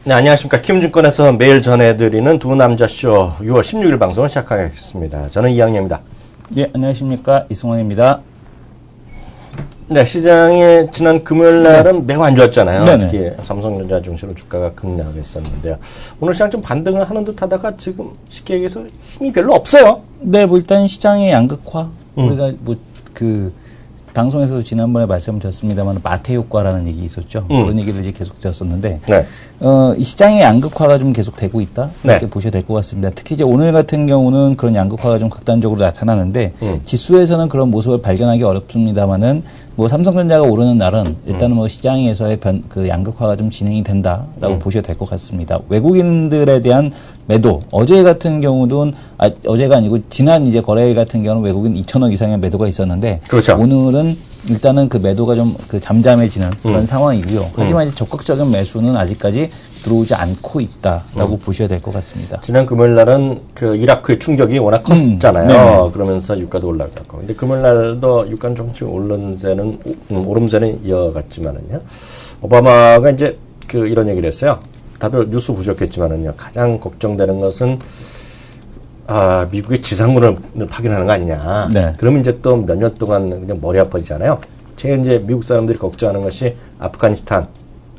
네, 안녕하십니까. 키움증권에서 매일 전해드리는 두 남자쇼 6월 16일 방송을 시작하겠습니다. 저는 이학년입니다. 예, 안녕하십니까. 이승원입니다. 네, 시장이 지난 금요일 날은 매우 안 좋았잖아요. 네네. 특히 삼성전자 중심으로 주가가 급락했었는데요. 오늘 시장 좀 반등을 하는 듯 하다가 지금 쉽게 얘기해서 힘이 별로 없어요. 네, 뭐 일단 시장의 양극화. 우리가 방송에서도 지난번에 말씀을 드렸습니다만 마태 효과라는 얘기 있었죠. 그런 얘기를 이제 계속 드렸었는데 네. 이 시장의 양극화가 좀 계속 되고 있다. 이렇게 네. 보셔야 될 것 같습니다. 특히 이제 오늘 같은 경우는 그런 양극화가 좀 극단적으로 나타나는데 지수에서는 그런 모습을 발견하기 어렵습니다만은 뭐 삼성전자가 오르는 날은 일단은 뭐 시장에서의 그 양극화가 좀 진행이 된다라고 보셔야 될 것 같습니다. 외국인들에 대한 매도 어제 같은 경우도 어제가 아니고 지난 이제 거래일 같은 경우는 외국인 2천억 이상의 매도가 있었는데 그렇죠. 오늘은 일단은 그 매도가 좀 그 잠잠해지는 그런 상황이고요. 하지만 이제 적극적인 매수는 아직까지 들어오지 않고 있다라고 보셔야 될 것 같습니다. 지난 금요일 날은 그 이라크의 충격이 워낙 컸잖아요. 그러면서 유가도 올라갔고. 근데 금요일 날도 유가는 조금씩 오름세는 이어갔지만은요. 오바마가 이제 그 이런 얘기를 했어요. 다들 뉴스 보셨겠지만은요. 가장 걱정되는 것은 미국의 지상군을 파견하는 거 아니냐. 네. 그러면 이제 또 몇 년 동안 그냥 머리 아파지잖아요. 지금 이제 미국 사람들이 걱정하는 것이 아프가니스탄.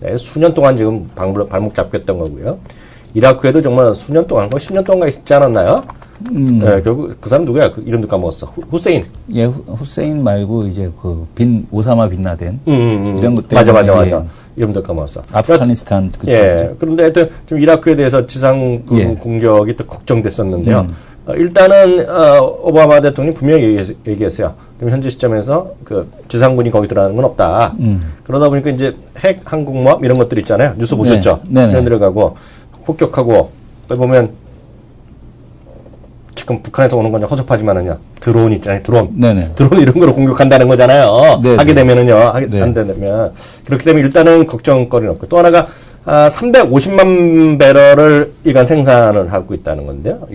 네, 수년 동안 지금 발목 잡혔던 거고요. 이라크에도 정말 수년 동안, 10년 동안 있지 않았나요? 네, 결국 그 사람 누구야? 그 이름도 까먹었어. 후세인. 예, 후세인 말고 이제 그 오사마 빈 라덴 이런 것 맞아. 때문에 이름도 까먹었어. 아프가니스탄 그쪽이죠. 예. 그런데 하여튼 좀 이라크에 대해서 지상 공격이 또 걱정됐었는데요. 일단은 오바마 대통령이 분명히 얘기했어요. 그럼 현재 시점에서 그 지상군이 거기 들어가는 건 없다. 그러다 보니까 이제 핵 항공모함 이런 것들 있잖아요. 뉴스 보셨죠? 이런 들어가고 폭격하고 보면 지금 북한에서 오는 건 허접하지만은요. 드론 있잖아요. 드론 이런 거로 공격한다는 거잖아요. 네네. 하게 되면은요. 안 되면 그렇게 되면 일단은 걱정거리는 없고 또 하나가 350만 배럴을 일간 생산을 하고 있다는 건데요.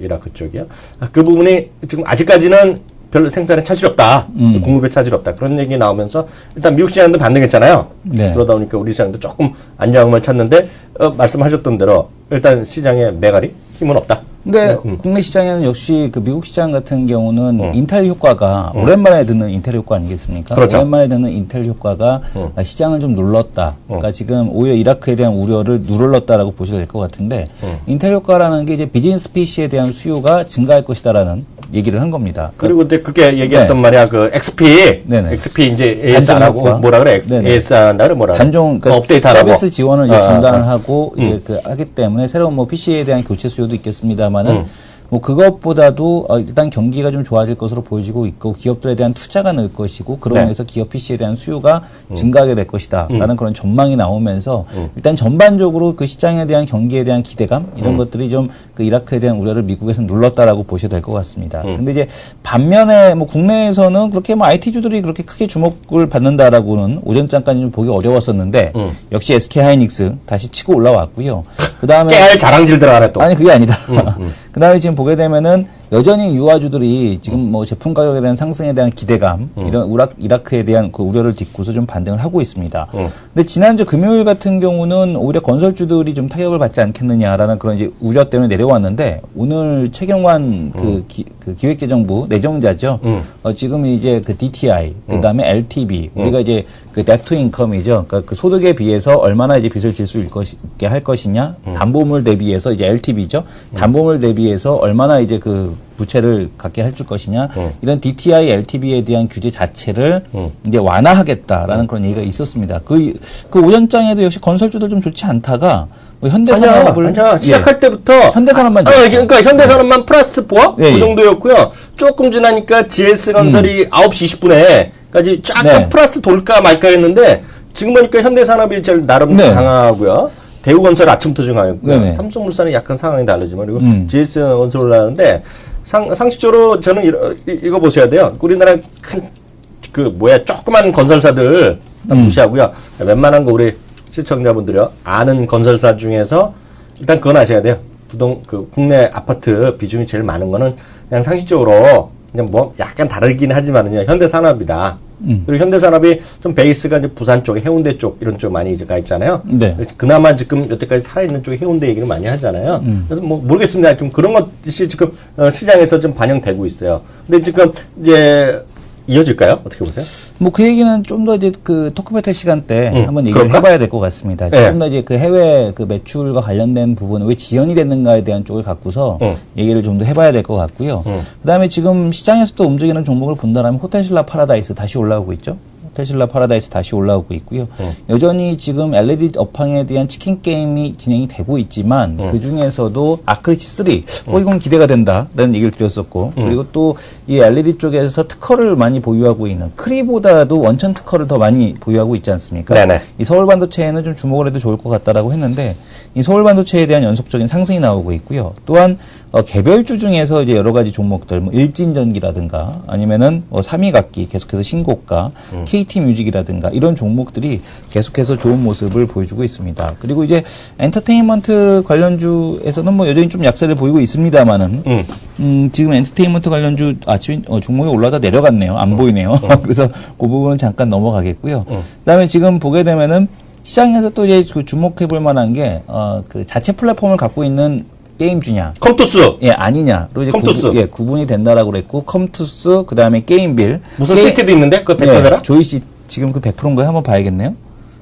이라크 쪽이요. 그 부분이 지금 아직까지는 별 생산에 차질이 없다. 공급에 차질이 없다. 그런 얘기 나오면서 일단 미국 시장도 반등했잖아요. 네. 그러다 보니까 우리 시장도 조금 안정감을 찾는데 말씀하셨던 대로 일단 시장의 매갈이 힘은 없다. 근데 국내 시장에는 역시 그 미국 시장 같은 경우는 인텔 효과가 오랜만에 듣는 인텔 효과 아니겠습니까? 그렇죠. 오랜만에 듣는 인텔 효과가 시장을 좀 눌렀다. 그러니까 지금 오히려 이라크에 대한 우려를 누를렀다라고 보셔도 될 것 같은데 인텔 효과라는 게 이제 비즈니스 PC에 대한 수요가 증가할 것이다라는 얘기를 한 겁니다. 그리고 근데 그게 얘기했던 말이야. 그 XP. 네네. XP 이제 AS 안 하고 뭐라 그래? AS 한다를 뭐라 그래? 단종 그러니까 업데이트 안 하고. 서비스 지원을 이제 중단을 하고 이제 그 하기 때문에 새로운 뭐 PC에 대한 교체 수요도 있겠습니다만은 뭐 그것보다도 일단 경기가 좀 좋아질 것으로 보여지고 있고 기업들에 대한 투자가 늘 것이고 그로 인해서 기업 PC에 대한 수요가 증가하게 될 것이다라는 그런 전망이 나오면서 일단 전반적으로 그 시장에 대한 경기에 대한 기대감 이런 것들이 좀 그 이라크에 대한 우려를 미국에서 눌렀다라고 보셔도 될 것 같습니다. 근데 이제 반면에 뭐 국내에서는 그렇게 뭐 IT주들이 그렇게 크게 주목을 받는다라고는 오전장까지 좀 보기 어려웠었는데 역시 SK 하이닉스 다시 치고 올라왔고요. 그다음에 깨알 자랑질 들어가네 또. 아니 그게 아니라 그다음에 지금 보게 되면은 여전히 유아주들이 지금 뭐 제품 가격에 대한 상승에 대한 기대감 이런 이라크에 대한 그 우려를 딛고서 좀 반등을 하고 있습니다. 근데 지난주 금요일 같은 경우는 오히려 건설주들이 좀 타격을 받지 않겠느냐라는 그런 이제 우려 때문에 내려왔는데 오늘 최경환 그 기획재정부 내정자죠. 지금 이제 그 DTI 그다음에 LTV 우리가 이제 그 뎁투 인컴이죠. 그러니까 그 소득에 비해서 얼마나 이제 빚을 질 수 있게 할 것이냐. 담보물 대비해서 이제 LTV죠. 담보물 대비해서 얼마나 이제 그 부채를 갖게 해줄 것이냐 이런 DTI, LTV에 대한 규제 자체를 이제 완화하겠다라는 그런 얘기가 있었습니다. 그 오전장에도 역시 건설주들 좀 좋지 않다가 뭐 현대산업을 아니야. 시작할 때부터 현대산업만 그러니까 현대산업만 플러스 보합 그 정도였고요. 조금 지나니까 GS건설이 9시 20분에까지 쫙 플러스 돌까 말까 했는데 지금 보니까 현대산업이 제일 나름 강하고요. 대우건설 아침부터 증하였고요. 삼성물산이 약간 상황이 다르지만 그리고 GS건설 올라가는데 상식적으로 저는 이거 보셔야 돼요. 우리나라 조그만 건설사들 무시하고요. 웬만한 거 우리 시청자분들이요. 아는 건설사 중에서 일단 그건 아셔야 돼요. 국내 아파트 비중이 제일 많은 거는 그냥 상식적으로 그냥 뭐 약간 다르긴 하지만은요. 현대산업이다. 그리고 현대산업이 좀 베이스가 이제 부산 쪽, 해운대 쪽 이런 쪽 많이 이제 가 있잖아요. 네. 그나마 지금 여태까지 살아있는 쪽이 해운대 얘기를 많이 하잖아요. 그래서 뭐 모르겠습니다. 좀 그런 것이 지금 시장에서 좀 반영되고 있어요. 근데 지금 이제 이어질까요? 어떻게 보세요? 뭐 그 얘기는 좀 더 이제 그 토크배틀 시간 때 한번 얘기를 그럴까? 해봐야 될 것 같습니다. 조금 더 이제 그 해외 그 매출과 관련된 부분은 왜 지연이 됐는가에 대한 쪽을 갖고서 얘기를 좀 더 해봐야 될 것 같고요. 그다음에 지금 시장에서 또 움직이는 종목을 본다면 호텔신라 파라다이스 다시 올라오고 있죠. 호텔신라 파라다이스 다시 올라오고 있고요. 여전히 지금 LED 업황에 대한 치킨 게임이 진행이 되고 있지만 그 중에서도 아크리치 3, 이건 기대가 된다라는 얘기를 드렸었고 그리고 또 이 LED 쪽에서 특허를 많이 보유하고 있는 크리보다도 원천 특허를 더 많이 보유하고 있지 않습니까? 네네. 이 서울반도체에는 좀 주목을 해도 좋을 것 같다라고 했는데 이 서울반도체에 대한 연속적인 상승이 나오고 있고요. 또한 개별주 중에서 이제 여러 가지 종목들, 뭐 일진전기라든가 아니면은 3위각기 계속해서 신고가, KT뮤직이라든가 이런 종목들이 계속해서 좋은 모습을 보여주고 있습니다. 그리고 이제 엔터테인먼트 관련주에서는 뭐 여전히 좀 약세를 보이고 있습니다만은 지금 엔터테인먼트 관련주 아침에 종목이 올라다 내려갔네요. 안 보이네요. 그래서 그 부분은 잠깐 넘어가겠고요. 그다음에 지금 보게 되면은 시장에서 또 이제 그 주목해 볼 만한 게 그 자체 플랫폼을 갖고 있는 게임주냐? 컴투스. 예, 아니냐로 이제 컴투스. 구분이 된다라고 그랬고 컴투스 그다음에 게임빌 무슨 시티도 있는데 그거 100%라? 예, 조이시 지금 그 100%인가요? 한번 봐야겠네요.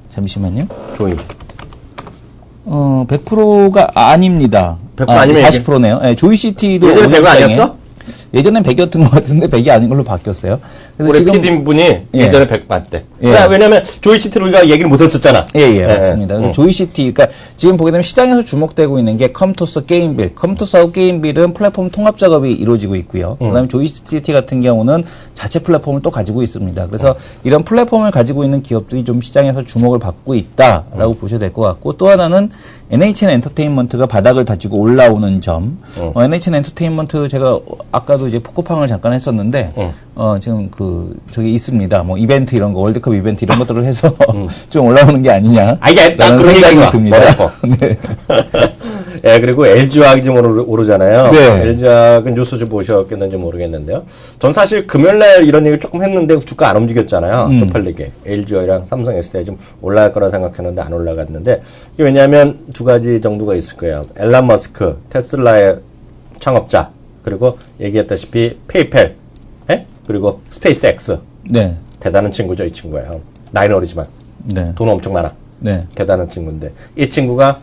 잠시만요. 조이. 100%가 아닙니다. 100% 아니면 40%네요. 예, 조이시티도 예전에 100 아니었어? 예전엔 100이었던 것 같은데 100이 아닌 걸로 바뀌었어요. 그래서 우리 지금 PD분이 예전에 100 맞대. 예. 왜냐면 조이시티로 우리가 얘기를 못 했었잖아. 예, 맞습니다. 그래서 조이시티, 그러니까 지금 보게 되면 시장에서 주목되고 있는 게 컴투스, 게임빌. 컴투스하고 게임빌은 플랫폼 통합 작업이 이루어지고 있고요. 그다음에 조이시티 같은 경우는 자체 플랫폼을 또 가지고 있습니다. 그래서 이런 플랫폼을 가지고 있는 기업들이 좀 시장에서 주목을 받고 있다라고 보셔야 될 것 같고 또 하나는 NHN 엔터테인먼트가 바닥을 다지고 올라오는 점. NHN 엔터테인먼트 제가 아까도 이제 포코팡을 잠깐 했었는데 지금 저기 있습니다. 뭐 이벤트 이런 거 월드컵 이벤트 이런 것들을 해서 좀 올라오는 게 아니냐. 이게 딱 그런 생각이 듭니다. 네. 예, 그리고 LG화학이 좀 오르잖아요. 네. LG화학은 뉴스 좀 보셨겠는지 모르겠는데요. 전 사실 금요일날 이런 얘기를 조금 했는데 주가 안 움직였잖아요. 쪽팔리게. LG화학이랑 삼성 SDI 좀 올라갈 거라 생각했는데 안 올라갔는데 이게 왜냐하면 두 가지 정도가 있을 거예요. 앨런 머스크, 테슬라의 창업자, 그리고 얘기했다시피 페이펠, 예? 그리고 스페이스X. 네. 대단한 친구죠, 이 친구예요. 나이는 어리지만 네. 돈 엄청 많아. 네. 대단한 친구인데 이 친구가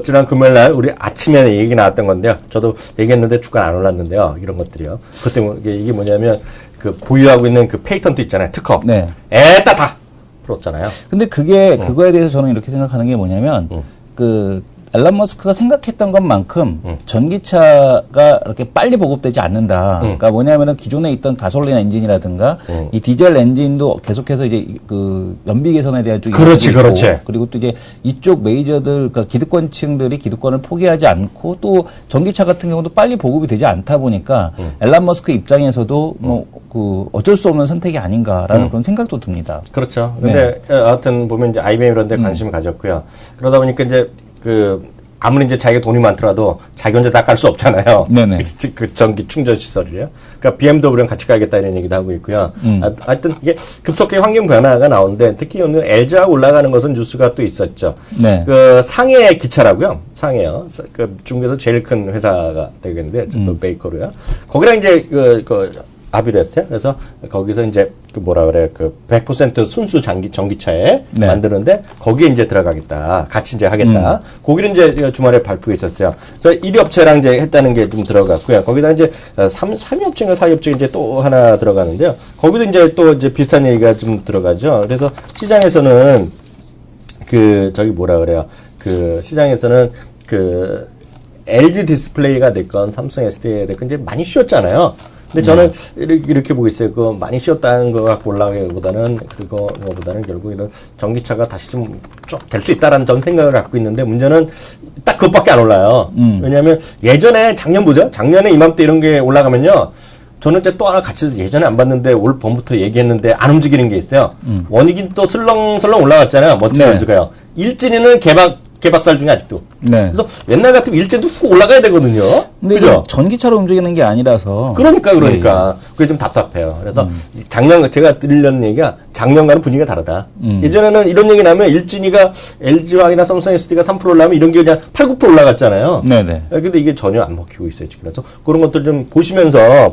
지난 금요일날 우리 아침에 얘기 나왔던 건데요. 저도 얘기했는데 주가 안 올랐는데요. 이런 것들이요. 그때 이게 뭐냐면 그 보유하고 있는 그 페이턴트 있잖아요. 특허. 네. 에따 다 풀었잖아요. 근데 그거에 대해서 저는 이렇게 생각하는 게 뭐냐면 그 앨런 머스크가 생각했던 것만큼 전기차가 이렇게 빨리 보급되지 않는다. 그러니까 뭐냐면은 기존에 있던 가솔린 엔진이라든가 이 디젤 엔진도 계속해서 이제 그 연비 개선에 대한 쪽이 그렇지. 그리고 또 이제 이쪽 메이저들 그러니까 기득권층들이 기득권을 포기하지 않고 또 전기차 같은 경우도 빨리 보급이 되지 않다 보니까 앨런 머스크 입장에서도 뭐 그 어쩔 수 없는 선택이 아닌가라는 그런 생각도 듭니다. 그렇죠. 근데 하여튼 보면 이제 IBM 이런 데 관심을 가졌고요. 그러다 보니까 이제 아무리 이제 자기가 돈이 많더라도 자기 혼자 다 깔 수 없잖아요. 네네. 그 전기 충전 시설이요. 그러니까 BMW랑 같이 가야겠다 이런 얘기도 하고 있고요. 하여튼 이게 급속히 환경 변화가 나오는데 특히 오늘 LG화학 올라가는 것은 뉴스가 또 있었죠. 네. 그 상해 기차라고요. 상해요. 그 중국에서 제일 큰 회사가 되겠는데 그 베이커로요. 거기랑 이제 합의를 했어요. 그래서 거기서 이제 그 100% 순수 전기차에 네. 만드는데 거기에 이제 들어가겠다. 같이 이제 하겠다. 거기를 이제 주말에 발표가 있었어요. 그래서 1위 업체랑 이제 했다는 게 좀 들어갔고요. 거기다 이제 3위 업체인가 4위 업체 이제 또 하나 들어가는데요. 거기도 이제 또 이제 비슷한 얘기가 좀 들어가죠. 그래서 시장에서는 시장에서는 LG 디스플레이가 됐건 삼성 SDI가 됐건 이제 많이 쉬었잖아요. 근데 저는 이렇게 보고 있어요. 그 많이 쉬었다는 거 갖고 올라가기보다는 그거보다는 결국 이런 전기차가 다시 좀 쭉 될 수 있다라는 전 생각을 갖고 있는데 문제는 딱 그것밖에 안 올라요. 왜냐하면 예전에 작년 보죠. 작년에 이맘때 이런 게 올라가면요. 저는 이제 또 하나 같이 예전에 안 봤는데 올 봄부터 얘기했는데 안 움직이는 게 있어요. 원익이 또 슬렁슬렁 올라갔잖아요. 머티리얼즈가요. 일진이는 개박살 중에 아직도. 네. 그래서 옛날 같으면 일제도 훅 올라가야 되거든요. 근데 그죠? 전기차로 움직이는 게 아니라서. 그러니까. 그게 좀 답답해요. 그래서 작년 제가 드리려는 얘기가 작년과는 분위기가 다르다. 예전에는 이런 얘기 나면 일진이가 LG화학이나 삼성 SD가 3% 올라가면 이런 게 그냥 8, 9% 올라갔잖아요. 네네. 근데 이게 전혀 안 먹히고 있어요, 지금. 그래서 그런 것들 좀 보시면서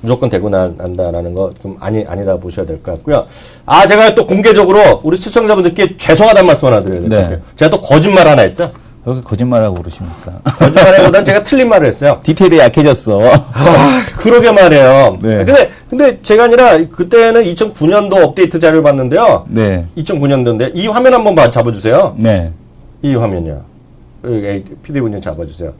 무조건 되고 난다라는 거 좀 아니다 보셔야 될 것 같고요. 아, 제가 또 공개적으로 우리 시청자분들께 죄송하다는 말씀 하나 드려야 될 것 같아요. 제가 또 거짓말 하나 했어요. 왜 그렇게 거짓말하고 그러십니까? 거짓말보다는 제가 틀린 말을 했어요. 디테일이 약해졌어. 아, 그러게 말이에요. 네. 근데 제가 아니라 그때는 2009년도 업데이트 자료를 봤는데요. 네. 2009년도인데 이 화면 한번 잡아주세요. 네. 이 화면이요. PD분님 잡아주세요.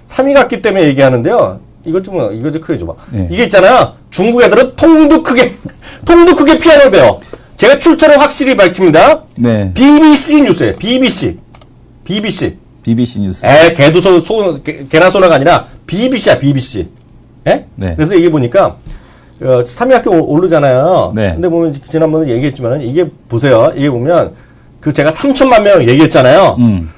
3위 같기 때문에 얘기하는데요. 이거 좀 크게 줘봐. 네. 이게 있잖아요. 중국 애들은 통도 크게 피아노를 배워. 제가 출처를 확실히 밝힙니다. 네. BBC 뉴스예요. BBC 뉴스. 개도 개나 소나가 아니라 BBC야, BBC. 예? 네. 그래서 이게 보니까, 3위 학교 오르잖아요. 네. 근데 보면, 지난번에 얘기했지만, 이게 보세요. 이게 보면, 제가 3천만 명 얘기했잖아요.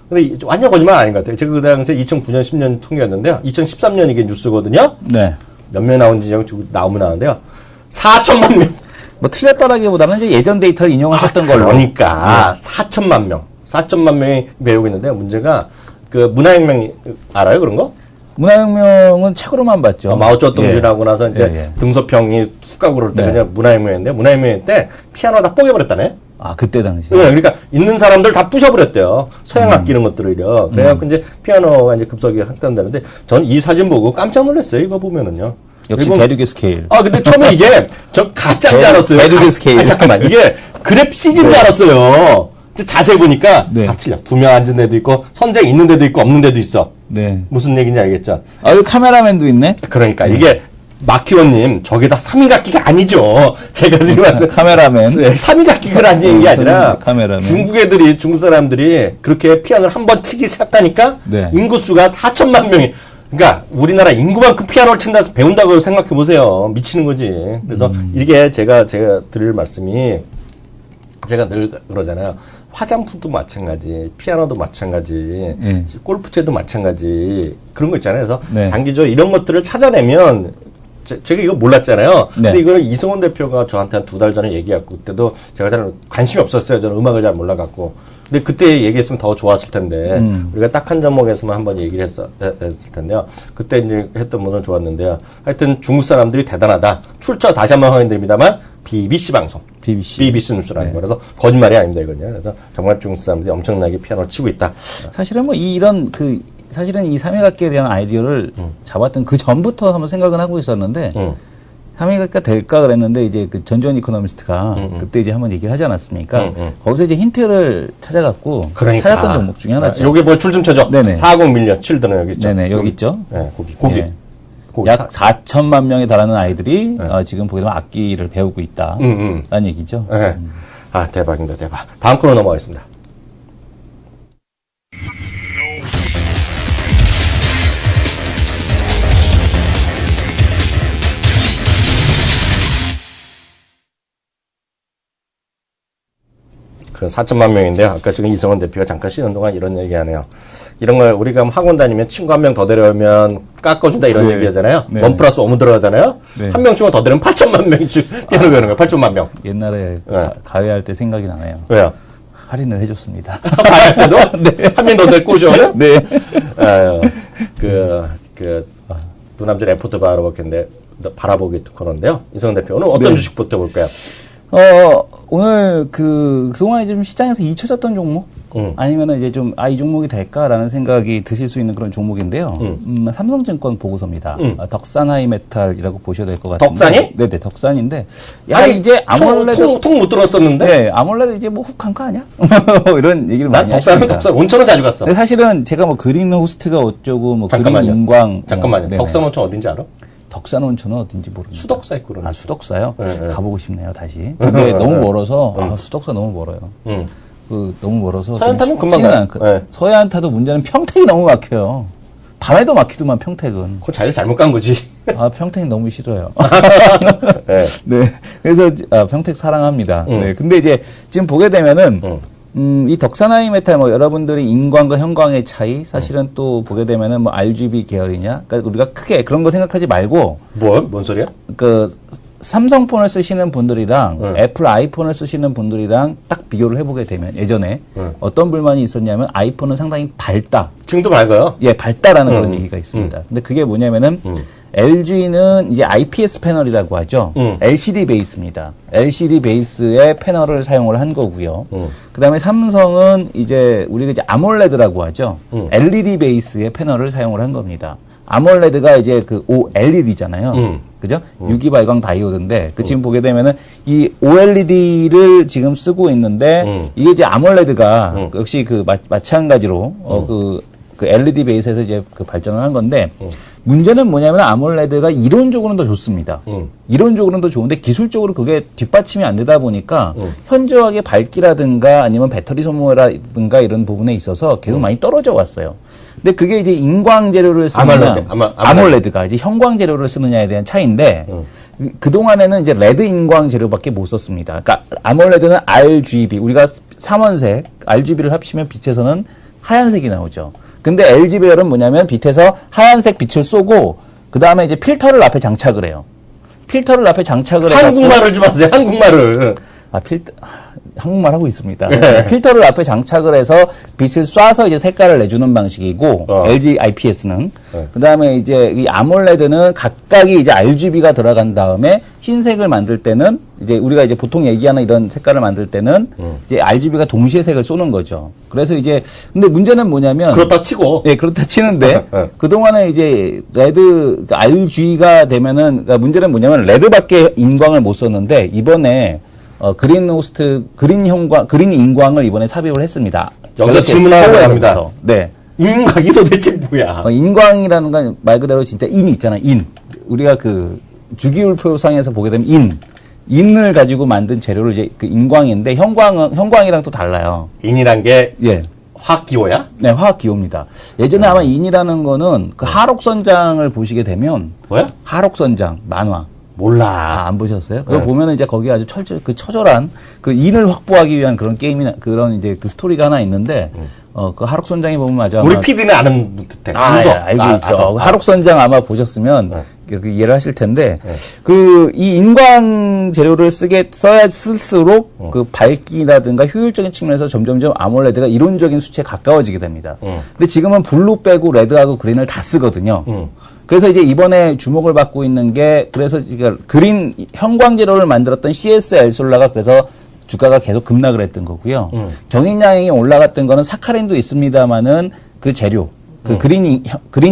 근데 완전 거짓말 아닌 것 같아요. 제가 그 당시에 2009년, 10년 통계였는데요. 2013년 이게 뉴스거든요. 네. 몇 명 나온지 나오면 나오는데요. 4천만 명. 뭐 틀렸다라기보다는 이제 예전 데이터를 인용하셨던 걸로. 그러니까, 4천만 명. 4천만 명이 배우고 있는데, 문제가, 문화혁명, 알아요? 그런 거? 문화혁명은 책으로만 봤죠. 마오쩌둥지라고 나서 이제 등소평이 훅 가고 그럴 때 그냥 문화혁명인데, 문화혁명 때 피아노 다 뽀개버렸다네? 아, 그때 당시. 네, 그러니까 있는 사람들 다 부셔버렸대요. 서양 악기 이런 것들을요. 그래갖고 이제 피아노가 이제 급속히 확단되는데, 전 이 사진 보고 깜짝 놀랐어요. 이거 보면은요. 역시 대륙의 스케일. 아, 근데 처음에 이게 저 가짜인 줄 알았어요. 대륙의 스케일. 아, 잠깐만. 이게 그래픽 CG인 줄 알았어요. 자세히 보니까 네. 다 틀려. 2명 앉은 데도 있고, 선생 있는 데도 있고, 없는 데도 있어. 네. 무슨 얘기인지 알겠죠? 아, 여기 카메라맨도 있네? 그러니까 이게 마키오님 저게 다 3인각기가 아니죠. 제가 드리면서 카메라맨. 3인각기가 아닌 게 아니라 카메라맨. 중국 사람들이 그렇게 피아노를 한번 치기 시작하니까 네. 인구수가 4천만 명이. 그러니까 우리나라 인구만큼 피아노를 친다 배운다고 생각해 보세요. 미치는 거지. 그래서 이게 제가 드릴 말씀이 제가 늘 그러잖아요. 화장품도 마찬가지, 피아노도 마찬가지, 골프채도 마찬가지 그런 거 있잖아요. 그래서 네. 장기적으로 이런 것들을 찾아내면 제가 이거 몰랐잖아요. 네. 근데 이거는 이승원 대표가 저한테 한 2달 전에 얘기했고 그때도 제가 잘 관심이 없었어요. 저는 음악을 잘 몰라갖고. 근데 그때 얘기했으면 더 좋았을 텐데 우리가 딱 한 점목에서만 한번 얘기를 했을 텐데요. 그때 이제 했던 분은 좋았는데요. 하여튼 중국 사람들이 대단하다. 출처 다시 한번 확인드립니다만 BBC 방송. BBC 뉴스라는 거. 그래서 거짓말이 아닙니다, 이건요. 그래서 정말 중국 사람들이 엄청나게 피아노를 치고 있다. 사실은 뭐 사실은 이 3위각기에 대한 아이디어를 잡았던 그 전부터 한번 생각은 하고 있었는데 3위각기가 될까 그랬는데 이제 그 전주현 이코노미스트가 그때 이제 한번 얘기를 하지 않았습니까? 거기서 이제 힌트를 찾아갖고 찾았던 종목 중에 하나죠. 여기 뭐 줄 좀 쳐줘. 네네. 40 밀리언 칠드는 여기 있죠. 네네, 여기 있죠. 네, 고기. 네. 약 4천만 명에 달하는 아이들이 지금 보게 되면 악기를 배우고 있다. 라는 얘기죠. 네. 아, 대박입니다, 대박. 다음 코너 넘어가겠습니다. 그 4천만 명인데요. 아까 지금 이승원 대표가 잠깐 쉬는 동안 이런 얘기 하네요. 이런 걸 우리가 학원 다니면 친구 한 명 더 데려오면 깎아준다 이런 얘기 하잖아요. 네. 1+5 들어가잖아요. 네. 한 명씩만 더 데려오면 8천만 명이 피아노 배우는 거예요. 8천만 명. 옛날에 네. 가회할 때 생각이 나네요. 왜요? 할인을 해줬습니다. 가할 때도? 네. 한 명 더 데리고 오셔요? 네. 아유, 두 남자 레포트 바라보기 코너인데요. 이승원 대표, 오늘 어떤 주식부터 볼까요? 오늘 그동안에 좀 시장에서 잊혀졌던 종목? 아니면은 이제 좀, 이 종목이 될까라는 생각이 드실 수 있는 그런 종목인데요. 삼성증권 보고서입니다. 덕산하이메탈이라고 보셔야 될 것 같은데. 덕산이? 네네, 덕산인데. 아니, 이제 아몰레드. 통 못 들었었는데? 네, 아몰레드 이제 뭐 훅한 거 아니야? 이런 얘기를 난 많이 덕산은 하십니다. 온천은 자주 갔어. 근데 사실은 제가 뭐 그린 호스트가 어쩌고, 뭐 그린 인광. 잠깐만요. 네네. 덕산 온천 어딘지 알아? 덕산 온천은 어딘지 모르겠어요. 수덕사 있고 그러는데. 수덕사요? 네. 가보고 싶네요, 다시. 근데 너무 멀어서, 수덕사 너무 멀어요. 너무 멀어서. 서해안 타면 금방 가요. 네. 서해안 타도 문제는 평택이 너무 막혀요. 밤에도 막히더만, 평택은. 그건 자기가 잘못 간 거지. 평택이 너무 싫어요. 네. 네. 그래서, 평택 사랑합니다. 네. 근데 이제, 지금 보게 되면은, 이 덕산하이메탈 여러분들이 인광과 형광의 차이 사실은 또 보게 되면은 RGB 계열이냐 그러니까 우리가 크게 그런 거 생각하지 말고 뭔 소리야? 삼성폰을 쓰시는 분들이랑 애플 아이폰을 쓰시는 분들이랑 딱 비교를 해보게 되면 예전에 어떤 불만이 있었냐면 아이폰은 상당히 밝다. 지금도 밝아요? 예, 밝다라는 그런 얘기가 있습니다. 근데 그게 뭐냐면은 LG는 이제 IPS 패널이라고 하죠. LCD 베이스입니다. LCD 베이스의 패널을 사용을 한 거고요. 그 다음에 삼성은 이제 우리가 이제 아몰레드라고 하죠. LED 베이스의 패널을 사용을 한 겁니다. 아몰레드가 이제 그 OLED잖아요. 그죠? 유기 발광 다이오드인데, 지금 보게 되면은 이 OLED를 지금 쓰고 있는데, 이게 이제 아몰레드가 역시 그 마찬가지로, 그 LED 베이스에서 이제 그 발전을 한 건데, 문제는 뭐냐면 아몰레드가 이론적으로는 더 좋습니다. 이론적으로는 더 좋은데 기술적으로 그게 뒷받침이 안 되다 보니까 현저하게 밝기라든가 아니면 배터리 소모라든가 이런 부분에 있어서 계속 많이 떨어져 왔어요. 근데 그게 이제 인광 재료를 쓰느냐, 아몰레드가 이제 형광 재료를 쓰느냐에 대한 차이인데, 그동안에는 이제 레드 인광 재료밖에 못 썼습니다. 그러니까 아몰레드는 RGB, 우리가 삼원색, RGB를 합치면 빛에서는 하얀색이 나오죠. 근데 LG 배열은 뭐냐면 빛에서 하얀색 빛을 쏘고 그 다음에 이제 필터를 앞에 장착을 해요. 필터를 앞에 장착을 해서 한국말을 좀 하세요. 한국말을. 한국말 하고 있습니다. 필터를 앞에 장착을 해서 빛을 쏴서 이제 색깔을 내주는 방식이고 LG IPS는 그 다음에 이제 이 아몰레드는 각각이 이제 RGB가 들어간 다음에 흰색을 만들 때는 이제 우리가 이제 보통 얘기하는 이런 색깔을 만들 때는 이제 RGB가 동시에 색을 쏘는 거죠. 그래서 이제 근데 문제는 뭐냐면 그렇다 치고 그렇다 치는데 그동안에 이제 레드 RG가 되면은 그러니까 문제는 뭐냐면 레드밖에 인광을 못 썼는데 이번에 그린 인광을 이번에 삽입을 했습니다. 여기서 질문 하나 합니다. 네. 인광이 도대체 뭐야? 인광이라는 건 말 그대로 진짜 인이 있잖아, 인. 우리가 그 주기율표상에서 보게 되면 인을 가지고 만든 재료를 이제 그 인광인데 형광이랑 또 달라요. 인이란 게 화학기호야? 네, 화학기호입니다. 예전에 아마 인이라는 거는 그 하록선장을 보시게 되면 뭐야? 하록선장 만화. 몰라. 안 보셨어요? 그거 보면은 이제 거기 아주 처절한 그 인을 확보하기 위한 그런 게임이나 그런 이제 그 스토리가 하나 있는데, 그 하록선장에 보면 아주 우리 PD는 아는 듯해. 알고 있죠. 하록선장 아마 보셨으면 그 이해를 하실 텐데, 이 인광 재료를 쓸수록 그 밝기라든가 효율적인 측면에서 점점점 아몰레드가 이론적인 수치에 가까워지게 됩니다. 근데 지금은 블루 빼고 레드하고 그린을 다 쓰거든요. 그래서 이제 이번에 주목을 받고 있는 게 그래서 그린 형광 재료를 만들었던 CSL솔라가 그래서 주가가 계속 급락을 했던 거고요. 경인양행이 올라갔던 거는 사카린도 있습니다만은 그 재료, 그린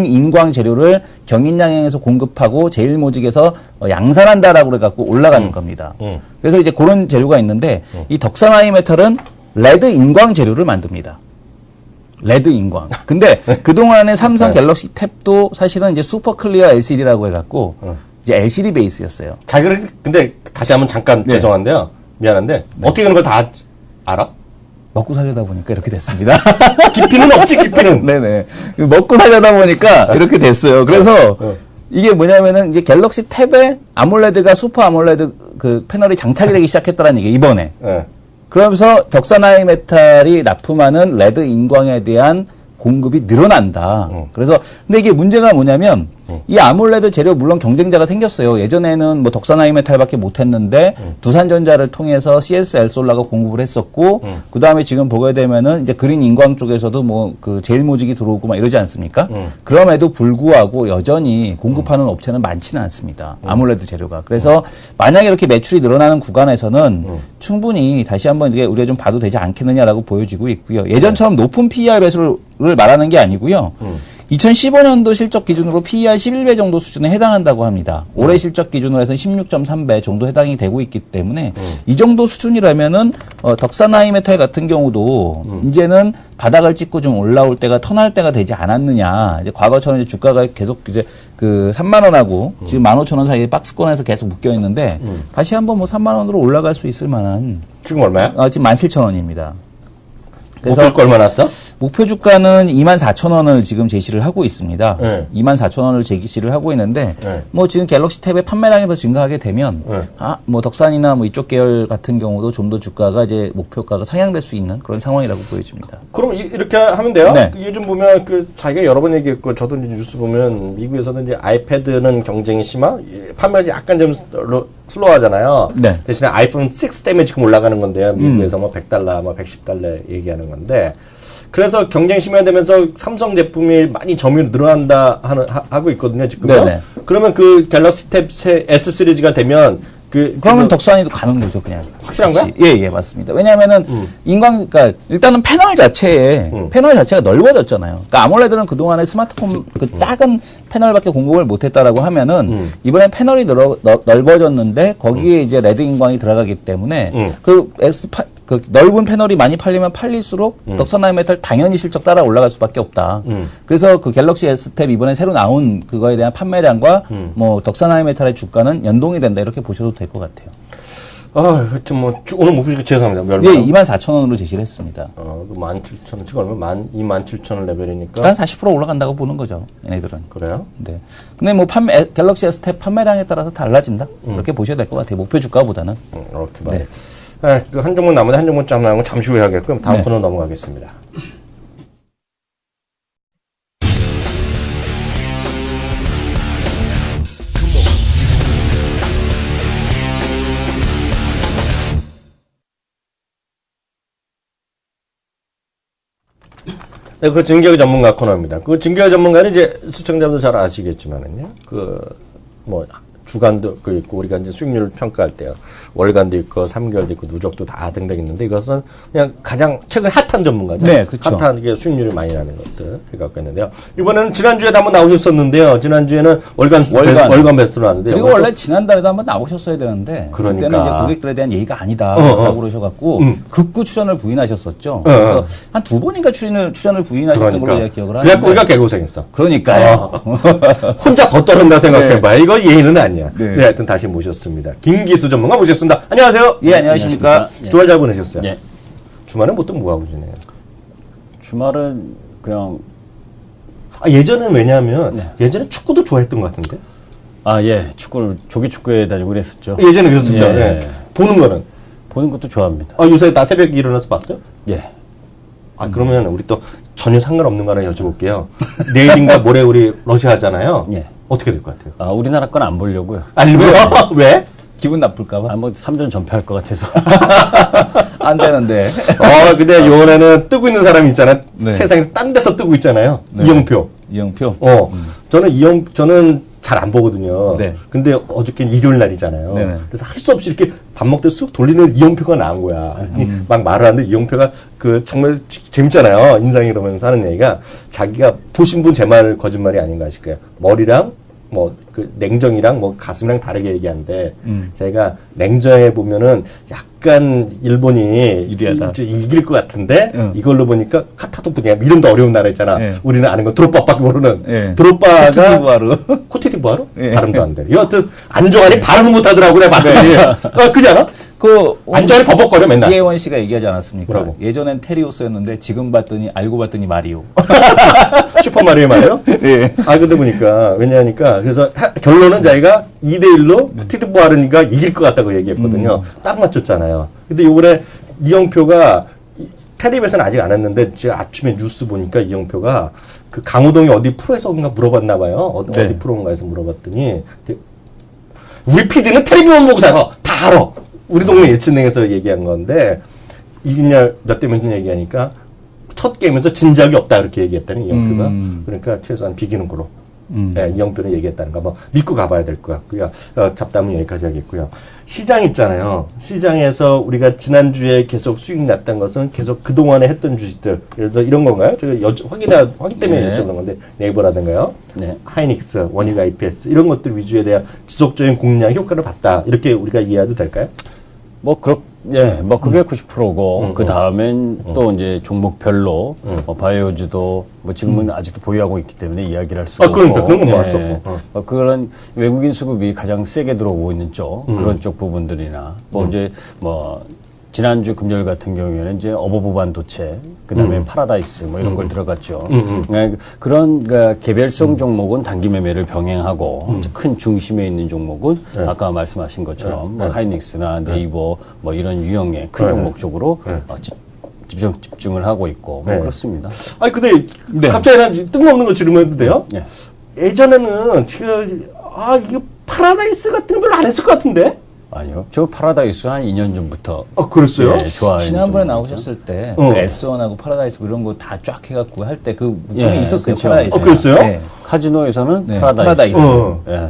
인광 재료를 경인양행에서 공급하고 제일모직에서 양산한다라고 그래갖고 올라가는 겁니다. 그래서 이제 그런 재료가 있는데 이 덕산하이메탈은 레드 인광 재료를 만듭니다. 레드 인광. 근데 그동안에 삼성 갤럭시 탭도 사실은 이제 슈퍼 클리어 LCD라고 해갖고 이제 LCD 베이스였어요. 근데 다시 한번 잠깐 죄송한데요. 미안한데 어떻게 그런 걸 다 알아? 먹고 살려다 보니까 이렇게 됐습니다. 깊이는 없지, 깊이는. 네네. 먹고 살려다 보니까 이렇게 됐어요. 그래서 이게 뭐냐면은 이제 갤럭시 탭에 아몰레드가 슈퍼 아몰레드 그 패널이 장착이 되기 시작했다는 얘기 이번에. 그러면서 덕산하이메탈이 납품하는 레드 인광에 대한 공급이 늘어난다. 그래서 근데 이게 문제가 뭐냐면 이 아몰레드 재료 물론 경쟁자가 생겼어요. 예전에는 뭐 덕산하이메탈밖에 못했는데 두산전자를 통해서 CSL솔라가 공급을 했었고 그 다음에 지금 보게 되면은 이제 그린 인광 쪽에서도 뭐 그 제일모직이 들어오고 막 이러지 않습니까? 그럼에도 불구하고 여전히 공급하는 업체는 많지는 않습니다. 아몰레드 재료가. 그래서 만약에 이렇게 매출이 늘어나는 구간에서는 충분히 다시 한번 이게 우리가 좀 봐도 되지 않겠느냐라고 보여지고 있고요. 예전처럼 높은 PER 배수를 말하는 게 아니고요. 2015년도 실적 기준으로 PER 11배 정도 수준에 해당한다고 합니다. 올해 실적 기준으로 해서 16.3배 정도 해당이 되고 있기 때문에 이 정도 수준이라면은 덕산하이메탈 같은 경우도 이제는 바닥을 찍고 좀 올라올 때가 턴할 때가 되지 않았느냐. 이제 과거처럼 이제 주가가 계속 이제 그 3만 원하고 지금 15,000원 사이에 박스권에서 계속 묶여 있는데 다시 한번 뭐 3만 원으로 올라갈 수 있을 만한 지금 얼마야? 지금 17,000원입니다. 그래서 목표 얼마 났어? 목표 주가는 24,000원을 지금 제시를 하고 있습니다. 24,000원을 제시를 하고 있는데 뭐 지금 갤럭시 탭의 판매량이 더 증가하게 되면 뭐 덕산이나 뭐 이쪽 계열 같은 경우도 좀 더 주가가 이제 목표가가 상향될 수 있는 그런 상황이라고 보여집니다. 그럼 이렇게 하면 돼요? 네. 요즘 보면 그 자기가 여러 번 얘기했고 저도 이제 뉴스 보면 미국에서는 이제 아이패드는 경쟁이 심하, 판매가 약간 좀 슬로우하잖아요. 네. 대신에 아이폰 6 때문에 지금 올라가는 건데요. 미국에서 뭐 $100, 뭐 $110 얘기하는 건데. 그래서 경쟁이 심화되면서 삼성 제품이 많이 점유율 늘어난다 하고 있거든요, 지금요. 네네. 그러면 그 갤럭시 탭 S 시리즈가 되면 그러면 덕선이도 가는 거죠, 그냥. 확실한 거야? 예, 예, 맞습니다. 왜냐면은, 그러니까, 일단은 패널 자체가 넓어졌잖아요. 그러니까 아몰레드는 그동안에 스마트폰 그 작은 패널밖에 공급을 못했다라고 하면은, 이번엔 패널이 넓어졌는데, 거기에 이제 레드 인광이 들어가기 때문에, 그 넓은 패널이 많이 팔리면 팔릴수록 덕선 하이메탈 당연히 실적 따라 올라갈 수밖에 없다. 그래서 그 갤럭시 S 탭 이번에 새로 나온 그거에 대한 판매량과 뭐 덕선 하이메탈의 주가는 연동이 된다 이렇게 보셔도 될 것 같아요. 아, 하여튼 뭐 오늘 못 보시고 죄송합니다. 예, 24,000원으로 제시를 했습니다. 그 17,000원 지금 얼마? 27,000원 레벨이니까 한 40% 올라간다고 보는 거죠, 얘네들은. 그래요? 네. 근데 뭐 갤럭시 S 탭 판매량에 따라서 달라진다. 그렇게 보셔야 될 것 같아요. 목표 주가보다는. 이렇게 말이에요. 네, 그 한 종목 남은데 한 종목 짬 나온 거 잠시 후에 하겠고요. 다음 코너 넘어가겠습니다. 네, 그 증기업 전문가 코너입니다. 그 증기업 전문가는 이제 시청자분들 잘 아시겠지만은요. 뭐 주간도 있고 우리가 이제 수익률을 평가할 때요. 월간도 있고 3개월도 있고 누적도 다 등등 있는데 이것은 그냥 가장 최근 핫한 전문가죠. 네, 그렇죠. 핫한 게 수익률이 많이 나는 것들 갖고 있는데요. 이번에는 지난주에도 한번 나오셨었는데요. 지난주에는 월간 베스트로 나왔는데요. 그리고 원래 지난달에도 한번 나오셨어야 되는데 그러니까. 그때는 이제 고객들에 대한 예의가 아니다라고 그러셔갖고 극구 출연을 부인하셨었죠. 그래서 한 2번인가 출연을 부인하셨던 걸로 제가 기억을 하는데. 그래갖고 우리가 개고생했어. 그러니까요. 혼자 더 떨어진다 생각해봐. 이거 예의는 아니야. 네. 네, 하여튼 다시 모셨습니다. 김기수 전문가 모셨습니다. 안녕하세요. 예, 안녕하십니까. 주말 잘 보내셨어요? 예. 주말에 보통 뭐 하고 지내요? 주말은 그냥 예전에는 왜냐하면 예전에 축구도 좋아했던 것 같은데. 예, 축구를 조기 축구에 다니고 그랬었죠. 예전에 그랬었죠. 예. 예. 보는 거는 보는 것도 좋아합니다. 요새 나 새벽에 일어나서 봤어요? 예. 그러면 우리 또 전혀 상관없는 거 하나 여쭤볼게요. 내일인가 모레 우리 러시아 하잖아요. 예. 어떻게 될 것 같아요? 우리나라 건 안 보려고요. 아니 왜요? 왜? 기분 나쁠까봐? 뭐 3전 전패할 것 같아서. 안 되는데. 근데 요번에는 뜨고 있는 사람이 있잖아요. 네. 세상에서 딴 데서 뜨고 있잖아요. 네. 이영표. 저는 저는 잘 안 보거든요. 네. 근데 어저께 일요일 날이잖아요. 네네. 그래서 할 수 없이 이렇게 밥 먹다 쑥 돌리는 이영표가 나온 거야. 막 말을 하는데 이영표가 정말 재밌잖아요. 인상이 그러면서 하는 얘기가 자기가 보신 분 제 말 거짓말이 아닌가 싶을 거예요. 머리랑 냉정이랑 가슴이랑 다르게 얘기하는데, 제가 냉정해 보면은 약간 일본이 유리하다. 이길 것 같은데, 이걸로 보니까 카타도프냐, 이름도 어려운 나라 있잖아. 우리는 아는 건 드롭바밖에 모르는. 드롭바가. 코트디부아르? 발음도 안 돼. 여하튼, 안정환이 발음을 못 하더라고, 내 말이. 그지 않아? 안정환이 버벅거려, 맨날. 이혜원 씨가 얘기하지 않았습니까? 뭐라고? 예전엔 테리우스였는데 지금 알고 봤더니 마리오. 슈퍼마리오 말이요? 예. 근데 보니까, 왜냐하니까, 그래서 결론은 자기가 2대1로 코트디부아르니까 이길 것 같다고 얘기했거든요. 딱 맞췄잖아요. 근데 요번에 이영표가, 텔레비에서는 아직 안 했는데, 제가 아침에 뉴스 보니까 이영표가 그 강호동이 어디 프로에서인가 물어봤나봐요. 어디 프로인가에서 물어봤더니, 우리 PD는 텔레비만 보고 살아. 다 알아. 우리 동네 예친행에서 얘기한 건데, 이기냐 몇 대 몇냐 얘기하니까, 첫 게임에서 진 적이 없다 이렇게 얘기했다는 이영표가. 그러니까 최소한 비기는 거로. 이영표는 얘기했다는 거 믿고 가봐야 될 것 같고요. 잡담은 여기까지 하겠고요. 시장 있잖아요. 시장에서 우리가 지난주에 계속 수익 났던 것은 계속 그동안에 했던 주식들. 예를 들어 이런 건가요? 제가 확인 때문에 여쭤보는 건데, 네이버라든가요. 네. 하이닉스, 원익 IPS 이런 것들 위주에 대한 지속적인 공략 효과를 봤다. 이렇게 우리가 이해해도 될까요? 그게 90%고, 그 다음엔 또 이제 종목별로, 바이오주도, 지금은 아직도 보유하고 있기 때문에 이야기를 할 수 없고. 그러니까, 그런 건 뭐 할 수 없고. 그런 외국인 수급이 가장 세게 들어오고 있는 쪽, 그런 쪽 부분들이나, 지난주 금요일 같은 경우에는 이제 어버브 반도체, 그 다음에 파라다이스 이런 걸 들어갔죠. 그런 개별성 종목은 단기 매매를 병행하고 큰 중심에 있는 종목은 아까 말씀하신 것처럼 하이닉스나 네이버 이런 유형의 큰 종목 쪽으로 집중을 하고 있고 그렇습니다. 근데 갑자기 뜬금없는 거 질문해도 돼요? 네. 예전에는 이거 파라다이스 같은 거 별로 안 했을 것 같은데? 아니요. 저 파라다이스 한 2년 전부터. 그랬어요? 예, 좋아요. 지난번에 나오셨을 때 S1하고 파라다이스 이런 거 다 쫙 해갖고 할 때 그 부분이 있었어요. 그쵸. 파라다이스. 그랬어요? 네. 카지노에서는 네, 파라다이스. 파라다이스. 예.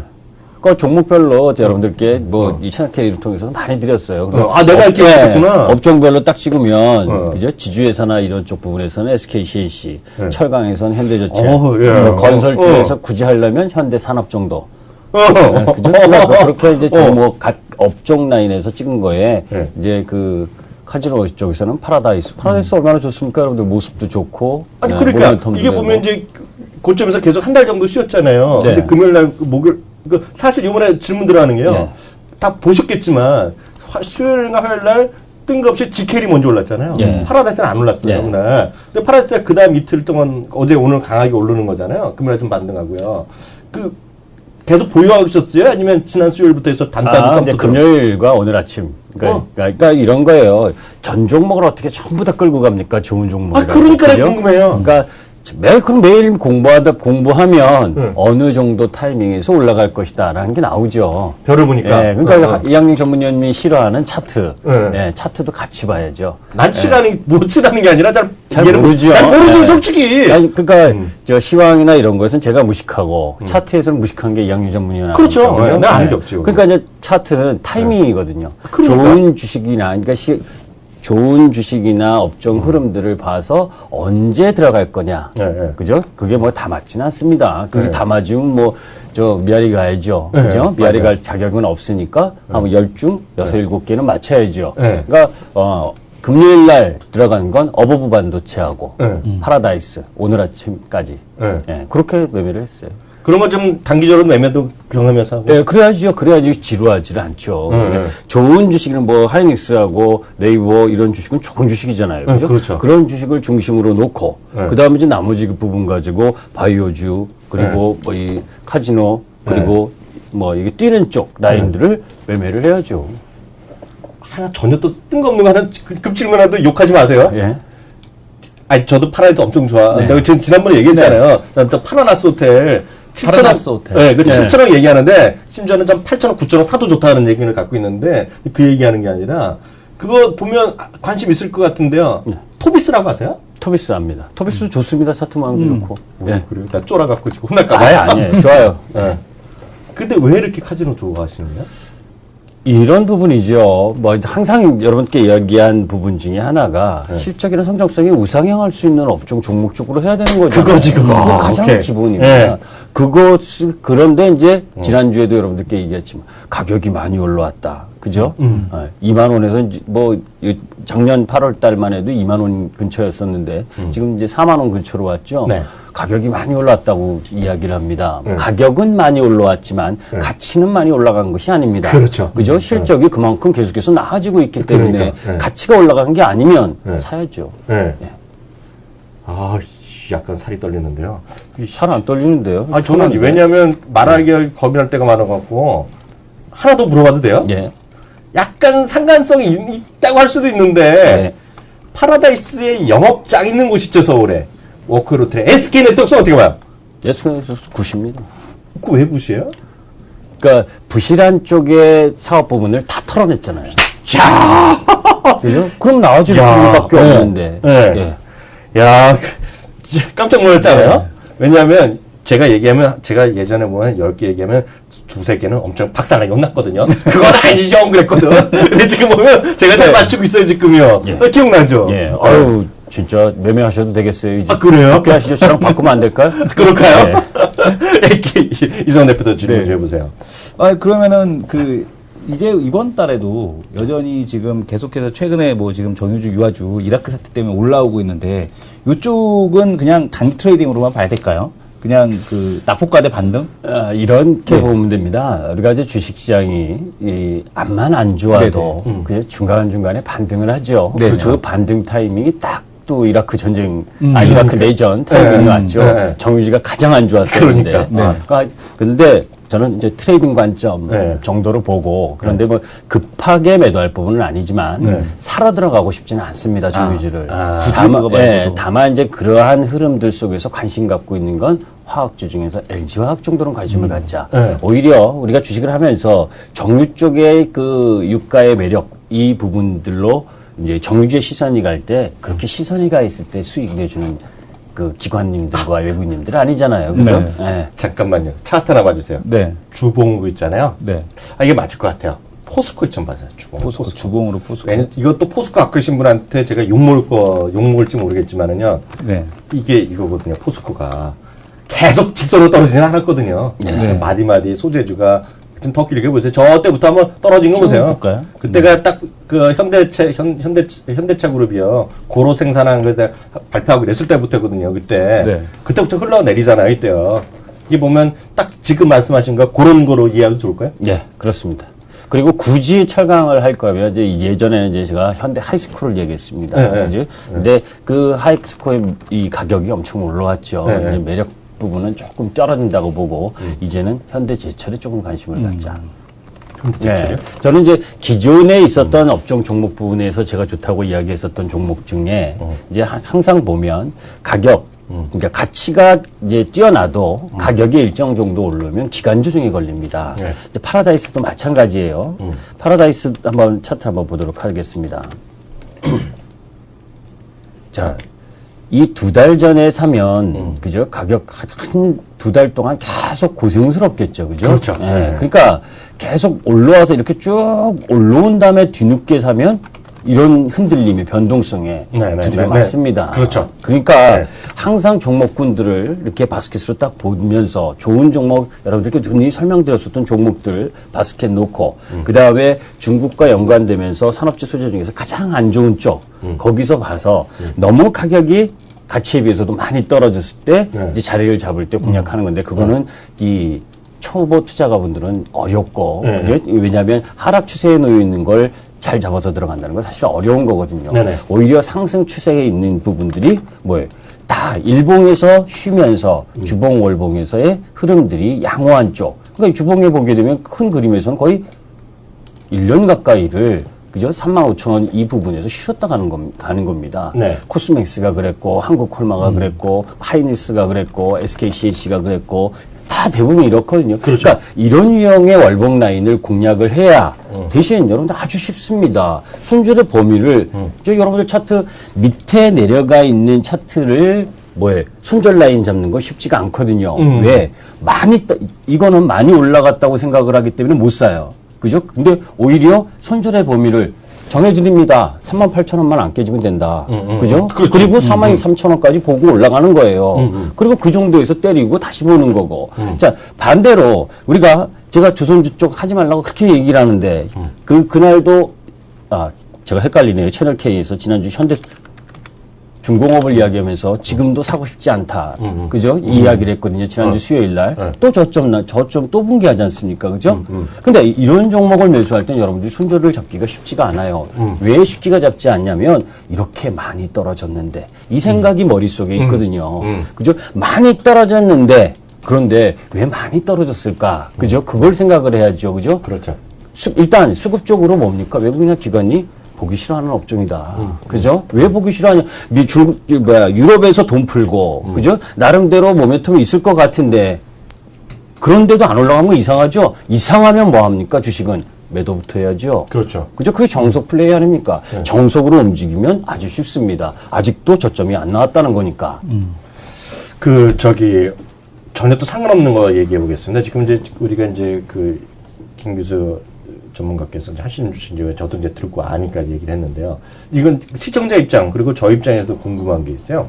그 종목별로 여러분들께 뭐 이 채널 K를 통해서 많이 드렸어요. 그래서 내가 이렇게 했구나. 업종별로 딱 찍으면 그죠? 지주회사나 이런 쪽 부분에서는 SK CNC, 철강에서는 현대저체, 예. 건설 쪽에서 굳이 하려면 현대산업 정도. 네, 그죠? 그렇게 이제 종목 각 업종 라인에서 찍은 거에 이제 그 카지노 쪽에서는 파라다이스 얼마나 좋습니까? 여러분들 모습도 좋고. 아니 네, 그러니까 모멘텀도 이게 되고. 보면 이제 고점에서 계속 한 달 정도 쉬었잖아요. 네. 근데 금요일 날 목요일 사실 이번에 질문 들어가는 게요. 네. 다 보셨겠지만 수요일과 화요일 날 뜬금없이 지켈이 먼저 올랐잖아요. 네. 파라다이스는 안 올랐어요. 네. 그날. 근데 파라다이스가 그다음 이틀 동안 어제 오늘 강하게 오르는 거잖아요. 금요일 좀 반등하고요. 계속 보유하고 있었어요? 아니면 지난 수요일부터 해서 단단히 근데 금요일과 오늘 아침. 그러니까 이런 거예요. 전 종목을 어떻게 전부 다 끌고 갑니까? 좋은 종목을. 그러니까 궁금해요. 그러니까 그럼 매일 공부하면 어느 정도 타이밍에서 올라갈 것이다라는 게 나오죠. 별을 보니까. 예, 그러니까 이양용 전문위원님이 싫어하는 차트. 예, 차트도 같이 봐야죠. 난 못 치라는 게 아니라 잘 모르죠. 잘 모르죠, 예. 솔직히. 아니, 그러니까 저 시황이나 이런 것은 제가 무식하고 차트에서는 무식한 게 이양용 전문위원. 그렇죠. 난 아는 게 없죠. 그러니까 이제 차트는 타이밍이거든요. 그러니까. 좋은 주식이나 그러니까 좋은 주식이나 업종 흐름들을 봐서 언제 들어갈 거냐. 그죠? 그게 뭐 다 맞지는 않습니다. 그게 다 맞으면 미아리 가야죠. 그죠? 미아리 갈 자격은 없으니까 한번 10중, 6, 7개는 맞춰야죠. 그러니까, 금요일 날 들어간 건 어버브 반도체하고 파라다이스 오늘 아침까지. 예, 그렇게 매매를 했어요. 그런 건 좀 단기적으로 매매도 경험해서 하고. 예, 그래야지 지루하지를 않죠. 좋은 주식은 뭐 하이닉스하고 네이버 이런 주식은 좋은 주식이잖아요. 그죠? 그렇죠. 그런 주식을 중심으로 놓고 그다음에 이제 나머지 그 부분 가지고 바이오주 그리고 뭐 이 카지노 그리고 뭐 이게 뛰는 쪽 라인들을 매매를 해야죠. 하나 전혀 또 뜬금없는 거 하나 급질문하도 욕하지 마세요. 예. 아니 저도 파라다이스 엄청 좋아. 네. 내가 지난번에 얘기했잖아요. 저 파라나스 호텔 7,000원. 파라나스 호텔. 네, 그 7,000원 얘기하는데 심지어는 좀 8,000원, 9,000원 사도 좋다는 얘기를 갖고 있는데 그 얘기하는 게 아니라 그거 보면 관심 있을 것 같은데요. 토비스라고 아세요? 토비스 압니다. 토비스 좋습니다. 차트만 좋고. 예. 그래요. 나 쫄아갖고 지금 혼날까 봐. 아니에요. 좋아요. 네. 근데 왜 이렇게 카지노 좋아하시는 거예요? 이런 부분이죠. 뭐 항상 여러분께 이야기한 부분 중에 하나가 실적이나 성장성이 우상향할 수 있는 업종 종목 쪽으로 해야 되는 거죠. 그거지, 그거. 그게 가장 오케이. 기본입니다. 네. 그것을 그런데 이제 지난주에도 여러분들께 얘기했지만 가격이 많이 올라왔다. 그죠? 2만 원에서 뭐 작년 8월 달만 해도 2만 원 근처였었는데 지금 이제 4만 원 근처로 왔죠. 네. 가격이 많이 올랐다고 이야기를 합니다. 가격은 많이 올라왔지만 가치는 많이 올라간 것이 아닙니다. 그렇죠. 그죠? 실적이 그만큼 계속해서 나아지고 있기 때문에 그러니까. 가치가 올라간 게 아니면 사야죠. 네. 예. 아, 약간 살이 떨리는데요. 살 안 떨리는데요. 아, 저는 왜냐면 말하기 겁이 날 때가 많아갖고 하나 더 물어봐도 돼요? 예. 약간 상관성이 있다고 할 수도 있는데 예. 파라다이스의 영업장 있는 곳이죠, 서울에. 워크로트에. SK네트워크는 어떻게 봐요? 예스에서 굿입니다. 그 왜 굿이에요? 그러니까 부실한 쪽의 사업 부분을 다 털어냈잖아요. 자, 그죠? 그럼 나아질 수밖에 없는데. 네. 야, 깜짝 놀랐잖아요. 네. 왜냐하면 제가 예전에 보면 10개 얘기하면 2-3개는 엄청 박살나게 혼났거든요. 그건 아니죠, 그랬거든. 근데 지금 보면 제가 잘 맞추고 있어요, 지금요. 예. 기억나죠? 예. 아유, 진짜 매매하셔도 되겠어요. 이제. 아, 그래요? 학교 하시죠. 저랑 바꾸면 안 될까요? 그럴까요? 이성 대표도 질문 좀 해보세요. 그러면은 이제 이번 달에도 여전히 지금 계속해서 최근에 뭐 지금 정유주, 유아주, 이라크 사태 때문에 올라오고 있는데 이쪽은 그냥 단기 트레이딩으로만 봐야 될까요? 그냥 낙폭과대 반등? 이렇게 보면 됩니다. 우리가 이제 주식시장이 암만 안 좋아도 그냥 중간중간에 반등을 하죠. 그 반등 타이밍이 딱 또 이라크 전쟁, 이라크 내전 타이밍이 왔죠. 정유지가 가장 안 좋았었는데. 그러니까. 근데 저는 이제 트레이딩 관점 정도로 보고 그런데 뭐 급하게 매도할 부분은 아니지만 사러 들어가고 싶지는 않습니다. 정유주를. 다만 이제 그러한 흐름들 속에서 관심 갖고 있는 건 화학주 중에서 LG화학 정도는 관심을 갖자. 오히려 우리가 주식을 하면서 정유 쪽의 그 유가의 매력 이 부분들로 이제 정유주의 시선이 갈 때 그렇게 시선이 가 있을 때 수익 내주는 그 기관님들과 외국인님들은 아니잖아요. 그죠? 네. 네. 잠깐만요. 차트 하나 봐주세요. 네. 주봉구 있잖아요. 네. 아, 이게 맞을 것 같아요. 포스코 좀 봐요. 포스코. 주봉으로 포스코. 이것도 포스코 아끼신 분한테 제가 욕먹을지 모르겠지만은요. 네. 이게 이거거든요. 포스코가 계속 직선으로 떨어지진 않았거든요. 네. 마디마디 소재주가 좀 더 길게 보세요. 저 때부터 한번 떨어진 거 보세요. 볼까요? 그때가 딱 그 현대차 그룹이요. 고로 생산한 거 발표하고 이랬을 때부터거든요. 그때. 네. 그때부터 흘러내리잖아요. 이때요. 이게 보면 딱 지금 말씀하신 거 그런 거로 이해하면 좋을까요? 예, 그렇습니다. 그리고 굳이 철강을 할 거면 이제 예전에는 이제 제가 현대 하이스코를 얘기했습니다. 그죠? 근데 그 하이스코의 이 가격이 엄청 올라왔죠. 이제 매력 부분은 조금 떨어진다고 보고 이제는 현대제철에 조금 관심을 갖자. 네. 저는 이제 기존에 있었던 업종 종목 부분에서 제가 좋다고 이야기했었던 종목 중에 이제 항상 보면 가격, 그러니까 가치가 이제 뛰어나도 가격이 일정 정도 오르면 기간 조정이 걸립니다. 이제 파라다이스도 마찬가지예요. 파라다이스 한번 차트 한번 보도록 하겠습니다. 자, 이 2달 전에 사면, 그죠? 가격 한 2달 동안 계속 고생스럽겠죠. 그죠? 그렇죠. 예. 그러니까 계속 올라와서 이렇게 쭉 올라온 다음에 뒤늦게 사면 이런 흔들림의 변동성에 두드려 맞습니다. 그렇죠. 그러니까 항상 종목군들을 이렇게 바스켓으로 딱 보면서 좋은 종목, 여러분들께 눈이 설명드렸었던 종목들 바스켓 놓고 그 다음에 중국과 연관되면서 산업재 소재 중에서 가장 안 좋은 쪽 거기서 봐서 너무 가격이 가치에 비해서도 많이 떨어졌을 때 이제 자리를 잡을 때 공략하는 건데 그거는 이 초보 투자가분들은 어렵고 왜냐하면 하락 추세에 놓여 있는 걸 잘 잡아서 들어간다는 건 사실 어려운 거거든요. 오히려 상승 추세에 있는 부분들이 뭐예요? 다 일봉에서 쉬면서 주봉 월봉에서의 흐름들이 양호한 쪽. 그러니까 주봉에 보게 되면 큰 그림에서는 거의 1년 가까이를 그죠? 35,000원 이 부분에서 쉬었다 가는 겁니다. 코스맥스가 그랬고, 한국콜마가 그랬고, 하이니스가 그랬고, SKCH가 그랬고, 다 대부분 이렇거든요. 그렇죠. 그러니까 이런 유형의 월봉 라인을 공략을 해야 대신 여러분들 아주 쉽습니다. 손절의 범위를 저 여러분들 차트 밑에 내려가 있는 차트를 손절 라인 잡는 거 쉽지가 않거든요. 왜? 이거는 많이 올라갔다고 생각을 하기 때문에 못 사요. 그죠? 근데 오히려 손절의 범위를 정해드립니다. 38,000원만 안 깨지면 된다. 그죠? 그리고 43,000원까지 보고 올라가는 거예요. 그리고 그 정도에서 때리고 다시 보는 거고. 자, 반대로 제가 조선주 쪽 하지 말라고 그렇게 얘기를 하는데, 그날도, 제가 헷갈리네요. 채널 K에서 지난주 현대 중공업을 이야기하면서 지금도 사고 싶지 않다. 그죠? 이 이야기를 했거든요. 지난주 수요일 날. 또 저점 또 붕괴하지 않습니까? 그죠? 근데 이런 종목을 매수할 땐 여러분들이 손절을 잡기가 쉽지가 않아요. 왜 쉽기가 잡지 않냐면 이렇게 많이 떨어졌는데 이 생각이 머릿속에 있거든요. 그죠? 많이 떨어졌는데 그런데 왜 많이 떨어졌을까? 그죠? 그걸 생각을 해야죠. 그죠? 그렇죠. 일단 수급적으로 뭡니까? 외국이나 기관이 보기 싫어하는 업종이다. 그죠? 왜 보기 싫어하냐? 유럽에서 돈 풀고, 그죠? 나름대로 모멘텀이 있을 것 같은데, 그런데도 안 올라가면 이상하죠? 이상하면 뭐 합니까? 주식은 매도부터 해야죠. 그렇죠. 그죠? 그게 정석 플레이 아닙니까? 정석으로 움직이면 아주 쉽습니다. 아직도 저점이 안 나왔다는 거니까. 전혀 또 상관없는 거 얘기해 보겠습니다. 지금 우리가 김 교수 전문가께서 하시는 주신지 저도 이제 듣고 아니까 얘기를 했는데요. 이건 시청자 입장 그리고 저 입장에서도 궁금한 게 있어요.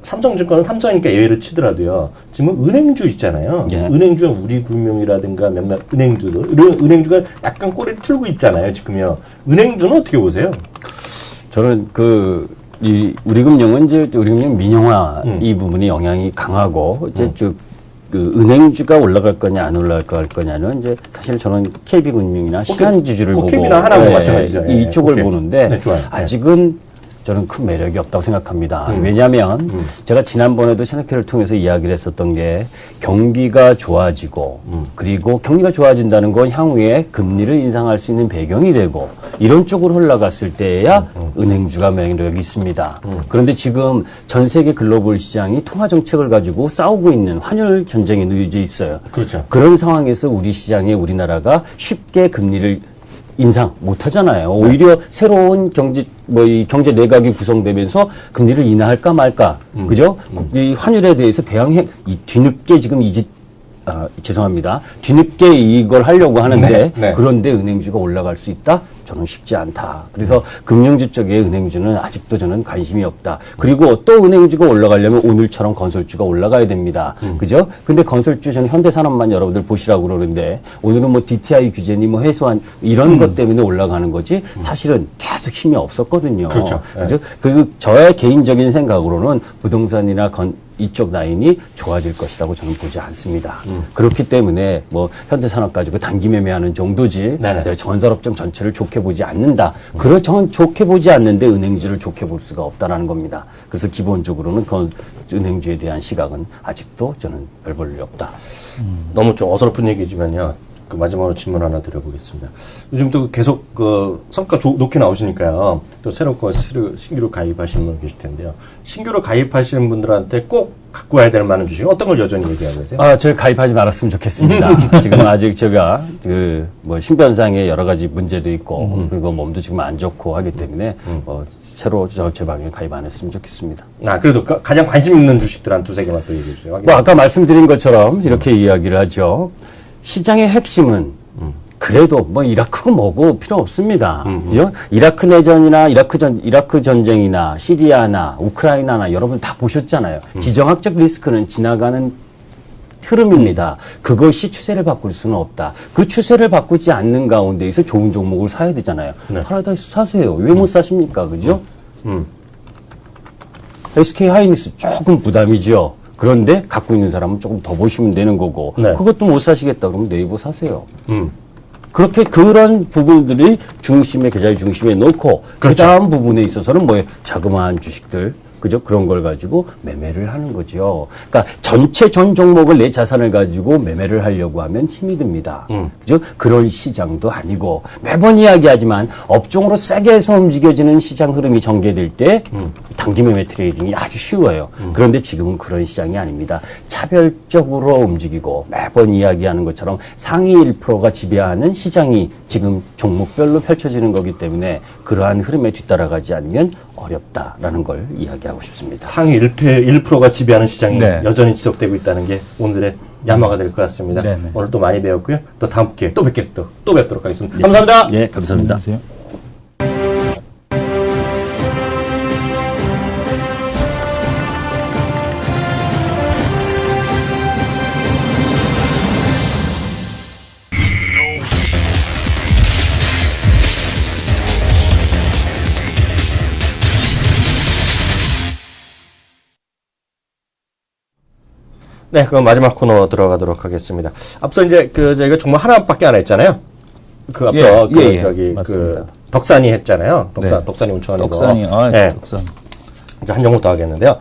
삼성증권은 삼성이니까 예외를 치더라도요. 지금 은행주 있잖아요. 은행주는 우리금융이라든가 몇몇 은행주가 약간 꼬리를 틀고 있잖아요. 지금요. 은행주는 어떻게 보세요? 저는 우리금융은 우리금융 민영화 이 부분이 영향이 강하고 이제 은행주가 올라갈 거냐 안 올라갈 거냐는 이제 사실 저는 KB금융이나 시간주주를 보고 KB나 하나하고 마찬가지죠. 이쪽을 보는데 아직은 저는 큰 매력이 없다고 생각합니다. 왜냐하면 제가 지난번에도 세네케를 통해서 이야기를 했었던 게 경기가 좋아지고 그리고 경기가 좋아진다는 건 향후에 금리를 인상할 수 있는 배경이 되고 이런 쪽으로 흘러갔을 때에야 은행주가 매력이 있습니다. 그런데 지금 전 세계 글로벌 시장이 통화 정책을 가지고 싸우고 있는 환율 전쟁에 놓여져 있어요. 그렇죠. 그런 상황에서 우리 시장에 우리나라가 쉽게 금리를 인상 못 하잖아요. 오히려 새로운 이 경제 내각이 구성되면서 금리를 인하할까 말까. 그죠? 이 환율에 대해서 뒤늦게 지금 죄송합니다. 뒤늦게 이걸 하려고 하는데 네. 그런데 은행주가 올라갈 수 있다? 저는 쉽지 않다. 그래서 금융주 쪽의 은행주는 아직도 저는 관심이 없다. 그리고 또 은행주가 올라가려면 오늘처럼 건설주가 올라가야 됩니다. 그죠? 근데 건설주 저는 현대산업만 여러분들 보시라고 그러는데 오늘은 뭐 DTI 규제니 뭐 해소한 이런 것 때문에 올라가는 거지 사실은 계속 힘이 없었거든요. 그렇죠. 그죠? 저의 개인적인 생각으로는 부동산이나 이쪽 라인이 좋아질 것이라고 저는 보지 않습니다. 그렇기 때문에 뭐 현대산업 가지고 단기 매매하는 정도지 내가 건설업종 전체를 좋게 보지 않는다. 저는 좋게 보지 않는데 은행주를 좋게 볼 수가 없다라는 겁니다. 그래서 기본적으로는 은행주에 대한 시각은 아직도 저는 별 볼 일 없다. 너무 좀 어설픈 얘기지만요. 그 마지막으로 질문 하나 드려보겠습니다. 요즘 또 계속 그 성과 높게 나오시니까요. 또 새롭고 신규로 가입하시는 분 계실 텐데요. 신규로 가입하시는 분들한테 꼭 갖고 와야 될 만한 주식 어떤 걸 여전히 얘기하고 계세요? 저 가입하지 말았으면 좋겠습니다. 지금 아직 제가 신변상의 여러 가지 문제도 있고 그리고 몸도 지금 안 좋고 하기 때문에 새로 제 방에 가입 안 했으면 좋겠습니다. 그래도 가장 관심 있는 주식들 한 두세 개만 또 얘기해 주세요. 아까 말씀드린 것처럼 이렇게 이야기를 하죠. 시장의 핵심은 그래도 뭐 이라크고 뭐고 필요 없습니다. 그죠? 이라크 내전이나 이라크 전쟁이나 시리아나 우크라이나나 여러분 다 보셨잖아요. 지정학적 리스크는 지나가는 흐름입니다. 그것이 추세를 바꿀 수는 없다. 그 추세를 바꾸지 않는 가운데에서 좋은 종목을 사야 되잖아요. 파라다이스 사세요. 왜 못 사십니까? 그죠? SK 하이닉스 조금 부담이죠. 그런데 갖고 있는 사람은 조금 더 보시면 되는 거고 그것도 못 사시겠다 그러면 네이버 사세요. 그렇게 그런 부분들이 계좌의 중심에 놓고 그 다음 부분에 있어서는 자그마한 주식들 그죠? 그런 걸 가지고 매매를 하는 거죠. 그러니까 전체 전 종목을 내 자산을 가지고 매매를 하려고 하면 힘이 듭니다. 그죠? 그런 시장도 아니고 매번 이야기하지만 업종으로 세게 해서 움직여지는 시장 흐름이 전개될 때 단기 매매 트레이딩이 아주 쉬워요. 그런데 지금은 그런 시장이 아닙니다. 차별적으로 움직이고 매번 이야기하는 것처럼 상위 1%가 지배하는 시장이 지금 종목별로 펼쳐지는 거기 때문에 그러한 흐름에 뒤따라가지 않으면 어렵다라는 걸 이야기하고 싶습니다. 상위 1%가 지배하는 시장이 여전히 지속되고 있다는 게 오늘의 야마가 될 것 같습니다. 오늘 또 많이 배웠고요. 또 다음 기회에 또 뵙도록 하겠습니다. 감사합니다. 네, 감사합니다. 안녕하세요. 네, 그럼 마지막 코너 들어가도록 하겠습니다. 앞서 이제 저희가 종목 하나밖에 안 했잖아요. 앞서 맞습니다. 덕산이 했잖아요. 덕산이 운천하는 덕산이, 덕산. 이제 한 종목 더 하겠는데요.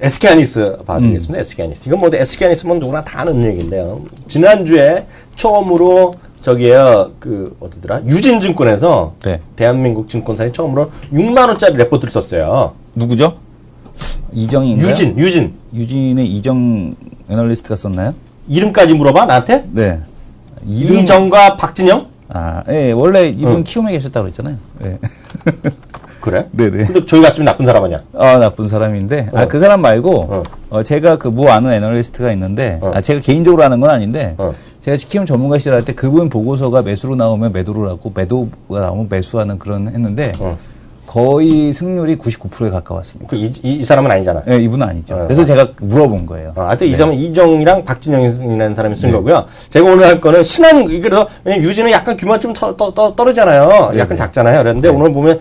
SK하이닉스 봐주겠습니다. SK하이닉스. 이건 SK하이닉스면 누구나 다 아는 얘기인데요. 지난주에 처음으로 어디더라? 유진증권에서 대한민국 증권사에 처음으로 6만원짜리 레포트를 썼어요. 누구죠? 이정인가요? 유진의 이정 애널리스트가 썼나요? 이름까지 물어봐 나한테? 네. 이정과 박진영? 원래 이분 키움에 계셨다고 그랬잖아요. 그래? 네네. 근데 저희 같으면 나쁜 사람 아니야? 나쁜 사람인데, 그 사람 말고, 제가 아는 애널리스트가 있는데, 제가 개인적으로 아는 건 아닌데, 제가 키움 전문가 시절 할 때 그분 보고서가 매수로 나오면 매도를 하고, 매도가 나오면 매수하는 그런 했는데, 거의 승률이 99%에 가까웠습니다. 이 사람은 아니잖아. 네, 이분은 아니죠. 그래서 제가 물어본 거예요. 하여튼 이정이랑 박진영이라는 사람이 쓴 거고요. 제가 오늘 할 거는 그래서 왜냐면 유진은 약간 규모가 좀 떨어지잖아요. 약간 작잖아요. 그런데 오늘 보면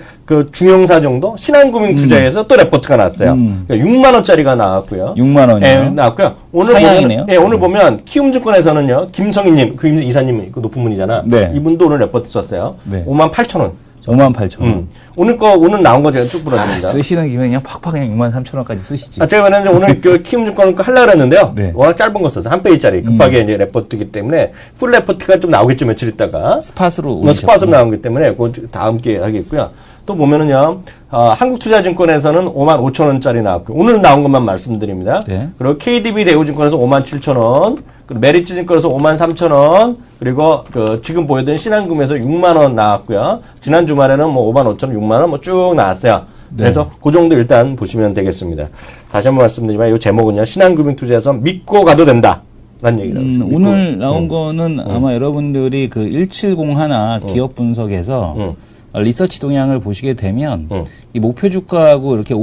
중형사 정도 신한금융투자에서 또 레포트가 나왔어요. 그러니까 6만 원짜리가 나왔고요. 6만 원이요? 나왔고요. 오늘 보면 키움증권에서는요. 김성희님, 그 이사님 높은 분이잖아. 이분도 오늘 레포트 썼어요. 5만 8천 원. 58,000원. 오늘 나온 거 제가 쭉 불어드립니다. 쓰시는 김에 그냥 팍팍 그냥 63,000원까지 쓰시지. 제가 말하는 오늘 키움증권 거 하려고 했는데요. 네. 워낙 짧은 거 써서 한 페이지짜리 급하게 이제 레포트이기 때문에 풀 레포트가 좀 나오겠죠, 며칠 있다가. 스팟으로 스팟으로 나오기 때문에 그거 다음 기회에 하겠고요. 또 보면은요, 한국투자증권에서는 55,000원짜리 나왔고요. 오늘 나온 것만 말씀드립니다. 네. 그리고 KDB 대우증권에서 57,000원, 그리고 메리츠증권에서 53,000원, 그리고 지금 보여드린 신한금에서 6만원 나왔고요. 지난 주말에는 뭐 55,000원, 6만원 뭐 쭉 나왔어요. 네. 그래서 그 정도 일단 보시면 되겠습니다. 다시 한번 말씀드리지만 이 제목은요, 신한금융투자에서 믿고 가도 된다. 라는 얘기를 하고 있습니다. 오늘 나온 거는 아마 여러분들이 그 1701 기업 분석에서 리서치 동향을 보시게 되면 이 목표 주가하고 이렇게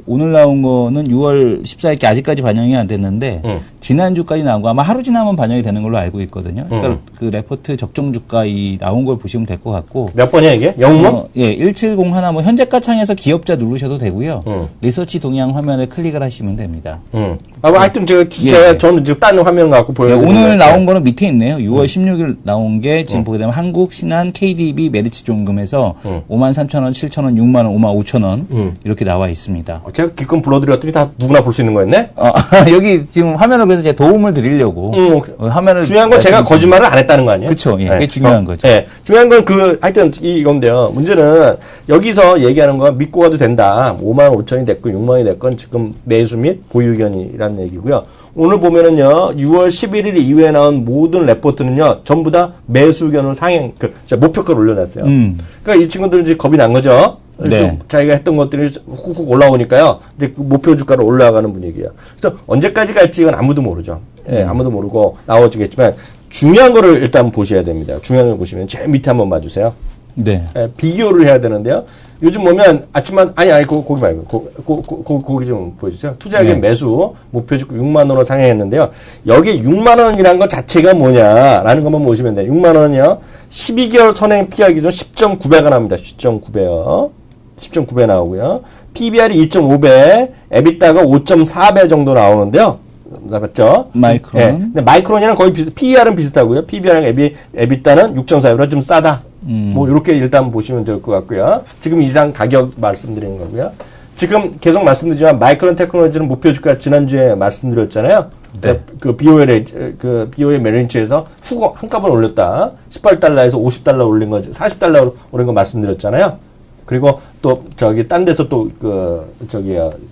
오늘 나온 거는 6월 14일께 아직까지 반영이 안 됐는데 지난주까지 나온 거 아마 하루 지나면 반영이 되는 걸로 알고 있거든요. 그러니까 그 레포트 적정 주가 이 나온 걸 보시면 될 것 같고. 몇 번이야 이게? 영문? 예, 1701 뭐 현재가 창에서 기업자 누르셔도 되고요. 리서치 동향 화면을 클릭을 하시면 됩니다. 하여튼 저는 지금 딴 화면 갖고 보여드리는 오늘 나온 거는 밑에 있네요. 6월 16일 나온 게 지금 보게 되면 한국, 신한, KDB, 메리츠 종금에서 53,000원, 7,000원, 6만원, 55,000원 이렇게 나와 있습니다. 제가 기껏 불러드렸더니 다 누구나 볼 수 있는 거였네? 여기 지금 화면을 그래서 제가 도움을 드리려고 화면을 중요한 건 제가 거짓말을 안 했다는 거 아니에요? 그렇죠. 예, 그게 중요한 거죠. 예, 중요한 건 하여튼 이건데요. 문제는 여기서 얘기하는 건 믿고 가도 된다. 55,000원이 됐건 6만원이 됐건 지금 매수 및 보유 의견이라는 얘기고요. 오늘 보면은요, 6월 11일 이후에 나온 모든 레포트는요, 전부 다 매수 의견을 목표가를 올려놨어요. 그러니까 이 친구들은 이제 겁이 난 거죠. 네. 자기가 했던 것들이 훅훅 올라오니까요. 근데 그 목표 주가로 올라가는 분위기예요. 그래서 언제까지 갈지 이건 아무도 모르죠. 예, 아무도 모르고 나오지겠지만 중요한 거를 일단 보셔야 됩니다. 중요한 걸 보시면 제일 밑에 한번 봐주세요. 네. 예, 비교를 해야 되는데요. 요즘 보면 아침만 거기 말고 거기 좀 보여주세요. 투자액의 매수 목표 주가 6만 원으로 상향했는데요. 여기 6만 원이라는 것 자체가 뭐냐라는 것만 보시면 돼요. 6만 원은요. 12개월 선행 피하 기준 10.9배가 나옵니다. 10.9배요. 10.9배 나오고요. PBR이 2.5배, 에비타가 5.4배 정도 나오는데요. 맞죠? 마이크론. 네. 근데 마이크론이랑 거의 PER은 비슷하고요. PBR이랑 에비타는 6.4배로 좀 싸다. 뭐 이렇게 일단 보시면 될 것 같고요. 지금 이상 가격 말씀드리는 거고요. 지금 계속 말씀드리지만 마이크론 테크놀로지는 목표 주가 지난주에 말씀드렸잖아요. 네. 그 BOA 메린츠에서 훅 한꺼번에 올렸다. 18달러에서 50달러 올린 거, 40달러 올린 거 말씀드렸잖아요. 그리고 또 딴 데서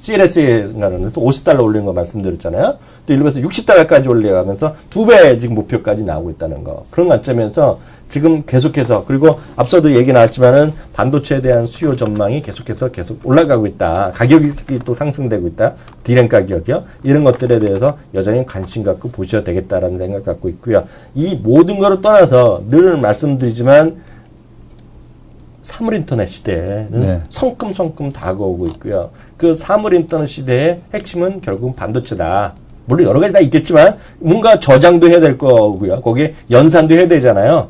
CLS에서 50달러 올린 거 말씀드렸잖아요. 또 일부에서 60달러까지 올려가면서 2배 지금 목표까지 나오고 있다는 거. 그런 관점에서 지금 계속해서, 그리고 앞서도 얘기 나왔지만은 반도체에 대한 수요 전망이 계속 올라가고 있다. 가격이 또 상승되고 있다. 디램 가격이요. 이런 것들에 대해서 여전히 관심 갖고 보셔야 되겠다라는 생각 갖고 있고요. 이 모든 거를 떠나서 늘 말씀드리지만 사물 인터넷 시대에는 성큼 다가오고 있고요. 그 사물 인터넷 시대의 핵심은 결국은 반도체다. 물론 여러 가지 다 있겠지만 뭔가 저장도 해야 될 거고요. 거기에 연산도 해야 되잖아요.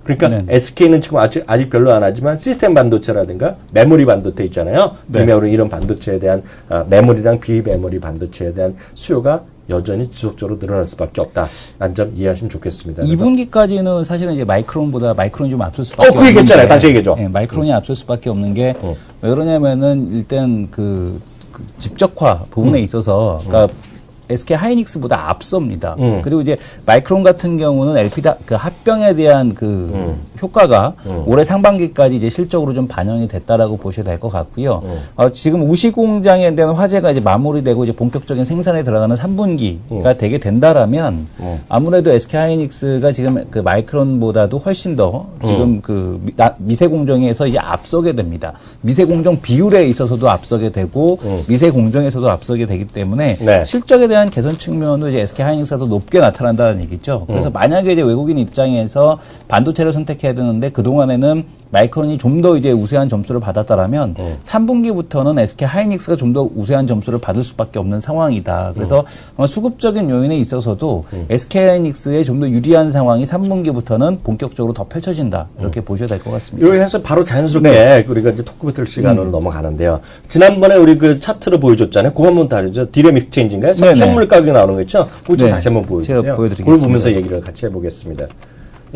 그러니까 SK는 지금 아직 별로 안 하지만 시스템 반도체라든가 메모리 반도체 있잖아요. 비메모리 이런 반도체에 대한 메모리랑 비메모리 반도체에 대한 수요가 여전히 지속적으로 늘어날 수밖에 없다라는 점 이해하시면 좋겠습니다. 2분기까지는 사실은 이제 마이크론이 좀 앞설 수밖에 그 얘기했잖아요. 다시 얘기해줘. 네, 마이크론이 앞설 수밖에 없는 게 왜 그러냐면은 일단 그 집적화 부분에 있어서 그러니까 SK 하이닉스보다 앞섭니다. 그리고 이제 마이크론 같은 경우는 그 합병에 대한 효과가 올해 상반기까지 이제 실적으로 좀 반영이 됐다라고 보셔야 될 것 같고요. 지금 우시 공장에 대한 화재가 이제 마무리되고 이제 본격적인 생산에 들어가는 3분기가 되게 된다라면 아무래도 SK 하이닉스가 지금 그 마이크론보다도 훨씬 더 지금 미세 공정에서 이제 앞서게 됩니다. 미세 공정 비율에 있어서도 앞서게 되고 미세 공정에서도 앞서게 되기 때문에 실적에 대한 개선 측면도 이제 SK 하이닉스가 더 높게 나타난다는 얘기죠. 그래서 만약에 이제 외국인 입장에서 반도체를 선택해야 되는데 그동안에는 마이크론이 좀 더 이제 우세한 점수를 받았다라면 3분기부터는 SK 하이닉스가 좀 더 우세한 점수를 받을 수밖에 없는 상황이다. 그래서 아마 수급적인 요인에 있어서도 SK 하이닉스의 좀 더 유리한 상황이 3분기부터는 본격적으로 더 펼쳐진다. 이렇게 보셔야 될 것 같습니다. 여기 해서 바로 자연스럽게 우리가 이제 토크 배틀 시간으로 넘어가는데요. 지난번에 우리 그 차트를 보여줬잖아요. 그거 한번 다르죠. 디램 익스체인지인가요? 현물 가격이 나오는 거 있죠? 그거 좀 다시 한번 보여주세요. 제가 보여드리겠습니다. 그걸 보면서 얘기를 같이 해보겠습니다.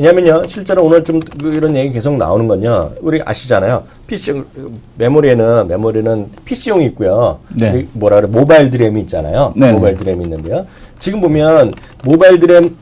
왜냐면요, 실제로 오늘 좀 이런 얘기 계속 나오는 건요, 우리 아시잖아요. PC, 메모리는 PC용이 있고요. 네. 뭐라 그래, 모바일 드램이 있잖아요. 네. 모바일 드램이 있는데요. 지금 보면, 모바일 드램,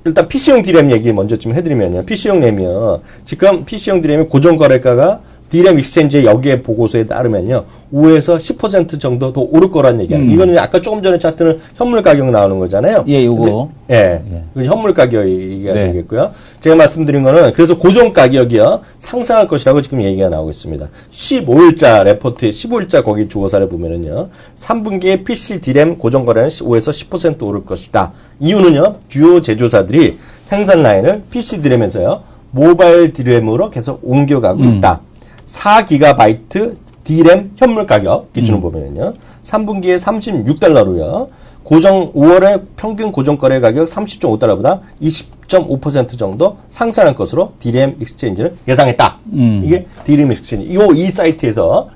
일단 PC용 드램 얘기 먼저 좀 해드리면요. PC용 램이요. 지금 PC용 드램의 고정 거래가가 D램 익스체인지의 여기에 보고서에 따르면요. 5에서 10% 정도 더 오를 거란 얘기야. 이거는 아까 조금 전에 차트는 현물 가격 나오는 거잖아요. 예, 요거. 예. 현물 가격이 네. 되겠고요. 제가 말씀드린 거는 그래서 고정 가격이요. 상승할 것이라고 지금 얘기가 나오고 있습니다. 15일자 레포트, 15일자 거기 주어사를 보면은요. 3분기에 PC D램 고정 거래는 5에서 10% 오를 것이다. 이유는요. 주요 제조사들이 생산 라인을 PC D램에서요. 모바일 D램으로 계속 옮겨가고 있다. 4GB D램 현물 가격 기준으로 보면은요. 3분기에 36달러로요. 고정 5월에 평균 고정 거래 가격 30.5달러보다 20.5% 정도 상승할 것으로 D램 익스체인지를 예상했다. 이게 D램 익스체인지 이 사이트에서